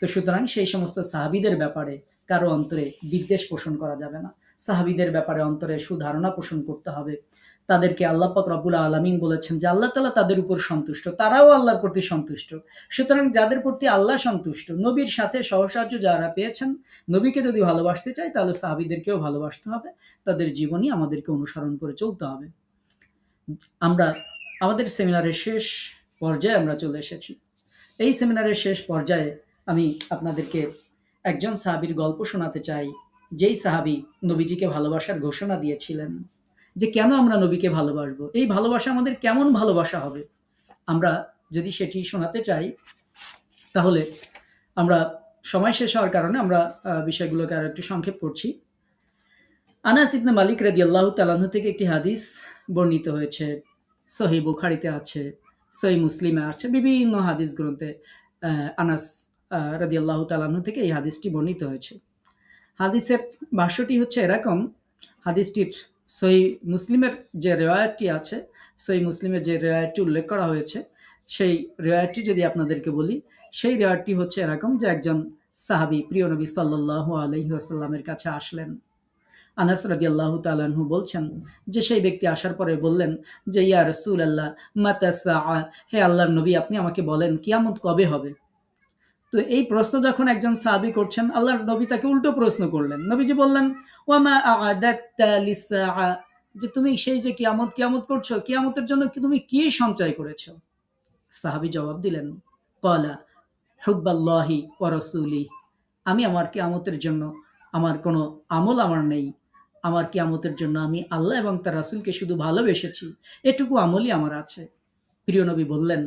তো সুতরাং সেই সমস্ত সাহাবীদের ব্যাপারে কারো অন্তরে বিদ্বেষ পোষণ করা যাবে না। সাহাবীদের ব্যাপারে অন্তরে সুধারণা পোষণ করতে হবে। তাদেরকে আল্লাহ পাক রব্বুল আলামিন বলেছেন যে আল্লাহ তাআলা তাদের উপর সন্তুষ্ট, তারাও আল্লাহর প্রতি সন্তুষ্ট। সুতরাং যাদের প্রতি আল্লাহ সন্তুষ্ট, নবীর সাথে সহচর্য যারা পেয়েছেন, নবীকে যদি ভালোবাসতে চাই তাহলে সাহাবীদেরকেও ভালোবাসতে হবে, তাদের জীবনী আমাদেরকে অনুসরণ করে চলতে হবে। আমরা আমাদের সেমিনারের শেষ পর্যায়ে আমরা চলে এসেছি। এই সেমিনারের শেষ পর্যায়ে আমি আপনাদেরকে একজন সাহাবীর গল্প শোনাতে চাই, যেই সাহাবী নবীজিকে ভালোবাসার ঘোষণা দিয়েছিলেন যে কেন আমরা নবীকে ভালোবাসবো, এই ভালোবাসা আমাদের কেমন ভালোবাসা হবে। আমরা যদি সেটি শোনাতে চাই তাহলে আমরা সময় শেষ হওয়ার কারণে আমরা বিষয়গুলোকে আর একটু সংক্ষেপ করছি। আনাস ইবনে মালিক রাদিয়াল্লাহু তাআলা আনহু থেকে একটি হাদিস বর্ণিত হয়েছে, সহিহ বুখারীতে আছে, সহিহ মুসলিমে আছে, বিভিন্ন হাদিস গ্রন্থে আনাস রাদিয়াল্লাহু তাআলা আনহু থেকে এই হাদিসটি বর্ণিত হয়েছে। হাদিসের ভাষ্যটি হচ্ছে এরকম, হাদিসটির সহিহ মুসলিমের যে রিওয়ায়াতটি আছে, সহিহ মুসলিমের যে রিওয়ায়াতটি উল্লেখ করা হয়েছে সেই রিওয়ায়াতটি যদি আপনাদেরকে বলি, সেই রিওয়ায়াতটি হচ্ছে এরকম যে একজন সাহাবী প্রিয় নবী সাল্লাল্লাহু আলাইহি ওয়াসাল্লামের কাছে আসলেন। আনাস রাদিয়াল্লাহু তাআলা আনহু বলছেন যে সেই ব্যক্তি আসার পরে বললেন যে ইয়া রাসূলুল্লাহ মাতা সাআ, হে আল্লাহর নবী আপনি আমাকে বলেন কিয়ামত কবে হবে। তো এই প্রশ্ন যখন একজন সাহাবী করছেন, আল্লাহর নবী তাকে উল্টো প্রশ্ন করলেন। নবীজি বললেন ওয়ামা আ'দাত্তা লিসসাআ, যে তুমি সেই যে কিয়ামত কিয়ামত করছো, কিয়ামতের জন্য কি তুমি কি সঞ্চয় করেছো। সাহাবী জবাব দিলেন ক্বালা হুব্বাল্লাহি ওয়া রাসূলিহি, আমি আমার কিয়ামতের জন্য আমার কোনো আমল আমার নেই, আমার কিয়ামতের জন্য আমি আল্লাহ এবং তার রাসূলকে শুধু ভালোবেসেছি, এটুকু আমলই আমার আছে। প্রিয় নবী বললেন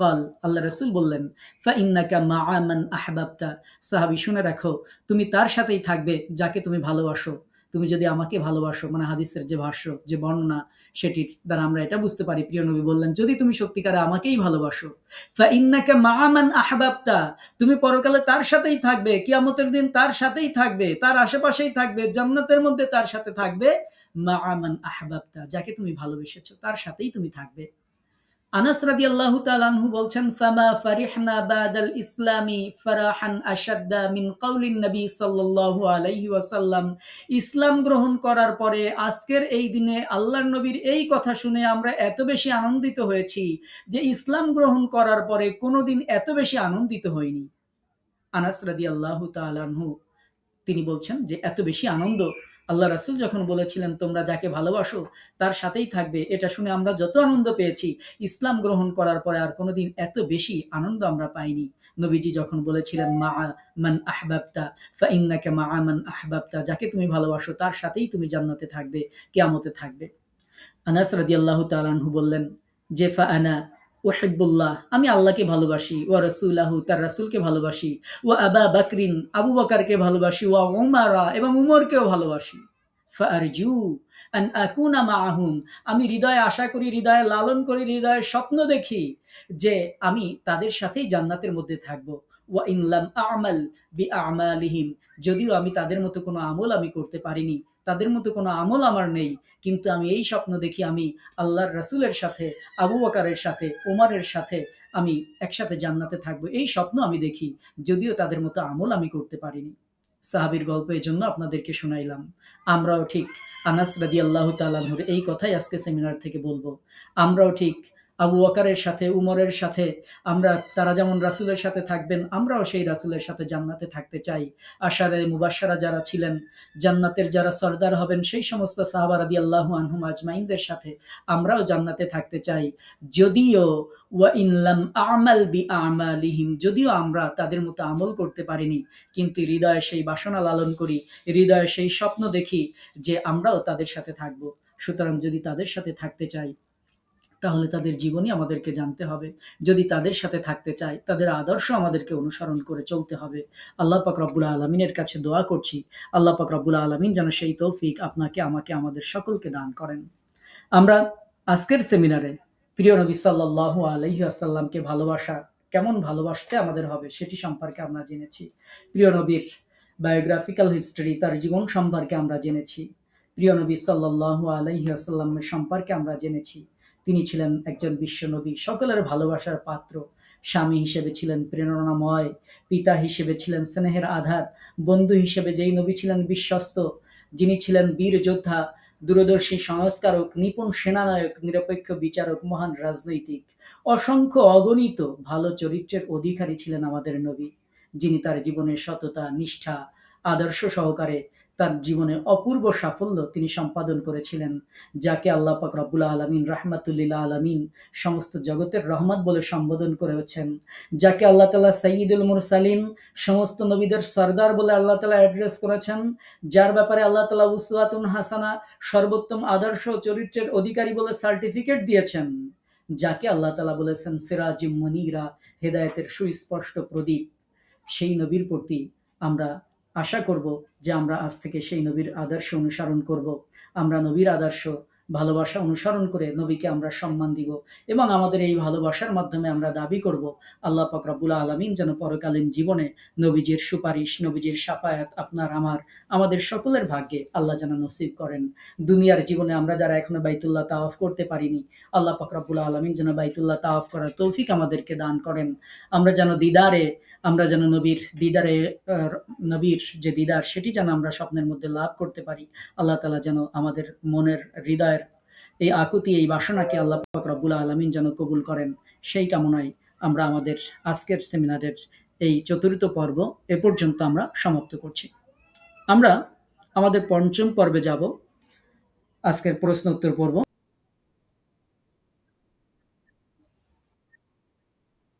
কল, আল্লাহ রাসূল বললেন ফা ইন্নাকা মাআ মান আহবাবতা, সাহাবী শুনে রাখো তুমি তার সাথেই থাকবে যাকে তুমি ভালোবাসো। তুমি যদি আমাকে ভালোবাসো, মানে হাদিসের যে ভাষ্য, যে বর্ণনা, সেটির দ্বারা আমরা এটা বুঝতে পারি প্রিয় নবী বললেন যদি তুমি সত্যিকারে আমাকেই ভালোবাসো, ফা ইন্নাকা মাআ মান আহবাবতা, তুমি পরকালে তার সাথেই থাকবে, কিয়ামতের দিন তার সাথেই থাকবে, তার আশেপাশেই থাকবে, জান্নাতের মধ্যে তার সাথে থাকবে। মাআ মান আহবাবতা, যাকে তুমি ভালোবেসেছো তার সাথেই তুমি থাকবে। আনাস রাদিয়াল্লাহু তাআলা আনহু বলছেন ফামা ফারিহনা বাদাল ইসলামি ফারাহান আশাদ্দা মিন কাউলিন নবী সাল্লাল্লাহু আলাইহি ওয়াসাল্লাম, ইসলাম গ্রহণ করার পরে আজকের এই দিনে আল্লাহর নবীর এই কথা শুনে আমরা এত বেশি আনন্দিত হয়েছি যে ইসলাম গ্রহণ করার পরে কোনোদিন এত বেশি আনন্দিত হইনি। আনাস রাদিয়াল্লাহু তাআলা আনহু তিনি বলছেন যে এত বেশি আনন্দ আল্লাহ রাসূল যখন বলেছিলেন তোমরা যাকে ভালোবাসো তার সাথেই থাকবে, এটা শুনে আমরা যত আনন্দ পেয়েছি ইসলাম গ্রহণ করার পরে আর কোনোদিন এত বেশি আনন্দ আমরা পাইনি। নবীজি যখন বলেছিলেন মা মান আহবাবতা ফা ইন্নাকা মা মান আহবাবতা, যাকে তুমি ভালোবাসো তার সাথেই তুমি জান্নাতে থাকবে, কিয়ামতে থাকবে। আনাস রাদিয়াল্লাহু তাআলা আনহু বললেন যে ফা আনা ওয়াহিব্বুল্লাহ, আমি আল্লাহকে ভালোবাসি, ওয়া রাসূলাহু, তার রাসূলকে ভালোবাসি, ওয়া আবা বকরিন, আবু বকরকে ভালোবাসি, ওয়া উমারা, এবং উমরকেও ভালোবাসি। ফাআরজু আন আকুনা মাআহুম, আমি হৃদয়ে আশা করি, হৃদয়ে লালন করি, হৃদয়ে স্বপ্ন দেখি যে আমি তাদের সাথেই জান্নাতের মধ্যে থাকব। ওয়া ইন লাম আ'মাল বিআ'মালিহিম, যদিও আমি তাদের মতো কোনো আমল আমি করতে পারিনি, তাদের মতো কোনো আমল আমার নেই, কিন্তু আমি এই স্বপ্ন দেখি আমি আল্লাহর রাসূলের সাথে, আবু বকরের সাথে, ওমরের সাথে আমি একসাথে জান্নাতে থাকবো, এই স্বপ্ন আমি দেখি, যদিও তাদের মতো আমল আমি করতে পারিনি। সাহাবীর গল্প এজন্য আপনাদেরকে শোনাইলাম। আমরাও ঠিক আনাস রাদিয়াল্লাহু তাআলা আনহুর এই কথাই আজকে সেমিনার থেকে বলবো। আমরাও ঠিক আবু বকরের সাথে, উমরের সাথে, আমরা তারা যেমন রাসূলের সাথে থাকবেন, আমরাও সেই রাসূলের সাথে জান্নাতে থাকতে চাই। আশারে মুবাশশারা যারা ছিলেন, জান্নাতের যারা সরদার হবেন, সেই সমস্ত সাহাবা রাদিয়াল্লাহু আনহুম আজমাইনদের সাথে আমরাও জান্নাতে থাকতে চাই। যদিও ওয়া ইন লাম আ'মাল বিআ'মালিহিম, যদিও আমরা তাদের মতো আমল করতে পারিনি, কিন্তু হৃদয়ে সেই বাসনা লালন করি, হৃদয়ে সেই স্বপ্ন দেখি যে আমরাও তাদের সাথে থাকব। সুতরাং যদি তাদের সাথে থাকতে চাই, তাহলে তাদের জীবনী আমাদেরকে জানতে হবে। যদি তাদের সাথে থাকতে চাই, তাদের আদর্শ আমাদেরকে অনুসরণ করে চলতে হবে। আল্লাহ পাক রব্বুল আলামিনের কাছে দোয়া করছি, আল্লাহ পাক রব্বুল আলামিন যেন সেই তৌফিক আপনাকে, আমাকে, আমাদের সকলকে দান করেন। আমরা আজকের সেমিনারে প্রিয় নবী সাল্লাল্লাহু আলাইহি ওয়াসাল্লামকে ভালোবাসা, কেমন ভালোবাসতে আমাদের হবে সেটি সম্পর্কে আমরা জেনেছি। প্রিয় নবীর বায়োগ্রাফিক্যাল হিস্টরি, তার জীবন সম্পর্কে আমরা জেনেছি। প্রিয় নবী সাল্লাল্লাহু আলাইহি ওয়াসাল্লামের সম্পর্কে আমরা জেনেছি। তিনি ছিলেন একজন বিশ্বনবী, সকলের ভালোবাসার পাত্র। স্বামী হিসেবে ছিলেন প্রেরণাময়, পিতা হিসেবে ছিলেন স্নেহের আধার, বন্ধু হিসেবে যেই নবী ছিলেন বিশ্বস্ত, যিনি ছিলেন বীর যোদ্ধা, দূরদর্শী সংস্কারক, নিপুণ সেনানায়ক, নিরপেক্ষ বিচারক, মহান রাজনৈতিক, অসংখ্য অগণিত ভালো চরিত্রের অধিকারী ছিলেন আমাদের নবী, যিনি তার জীবনের সততা, নিষ্ঠা, আদর্শ সহকারে তার জীবনে অপূর্ব সাফল্য তিনি সম্পাদন করেছিলেন, যাকে আল্লাহ পাক রব্বুল আলামিন রাহমাতুল্লিল আলামিন, সমস্ত জগতের রহমত বলে সম্বোধন করেছেন, যাকে আল্লাহ তাআলা সাইয়্যিদুল মুরসালিন, সমস্ত নবীদের সরদার বলে আল্লাহ তাআলা অ্যাড্রেস করেছেন, যার ব্যাপারে আল্লাহ তাআলা উসওয়াতুন হাসানা, সর্বোত্তম আদর্শ চরিত্রের অধিকারী বলে সার্টিফিকেট দিয়েছেন, যাকে আল্লাহ তাআলা বলেছেন সিরাজুম মুনীরা, হেদায়েতের সুস্পষ্ট প্রদীপ। সেই নবীর প্রতি আমরা আশা করব যে আমরা আজ থেকে সেই নবীর আদর্শ অনুসরণ করব। আমরা নবীর আদর্শ, ভালোবাসা অনুসরণ করে নবীকে আমরা সম্মান দিব, এবং আমাদের এই ভালোবাসার মাধ্যমে আমরা দাবি করব আল্লাহ পাক রব্বুল আলামিন যেন পরকালীন জীবনে নবীজির সুপারিশ, নবীজির শাফায়াত আপনার আমার, আমাদের সকলের ভাগ্যে আল্লাহ যেন নসিব করেন। দুনিয়ার জীবনে আমরা যারা এখনো বাইতুল্লাহ তাওয়াফ করতে পারিনি, আল্লাহ পাক রব্বুল আলামিন যেন বাইতুল্লাহ তাওয়াফ করার তৌফিক আমাদেরকে দান করেন। আমরা যেন নবীর দিদারে, নবীর যে দিদার, সেটি যেন আমরা স্বপ্নের মধ্যে লাভ করতে পারি। আল্লাহ তাআলা যেন আমাদের মনের, হৃদয়ের এই আকুতি, এই বাসনাকে আল্লাহ পাক রব্বুল আলামিন যেন কবুল করেন, সেই কামনায় আমরা আমাদের আজকের সেমিনারের এই চতুর্থ পর্ব এ পর্যন্ত আমরা সমাপ্ত করছি। আমরা আমাদের পঞ্চম পর্বে যাব, আজকের প্রশ্ন উত্তর পর্ব।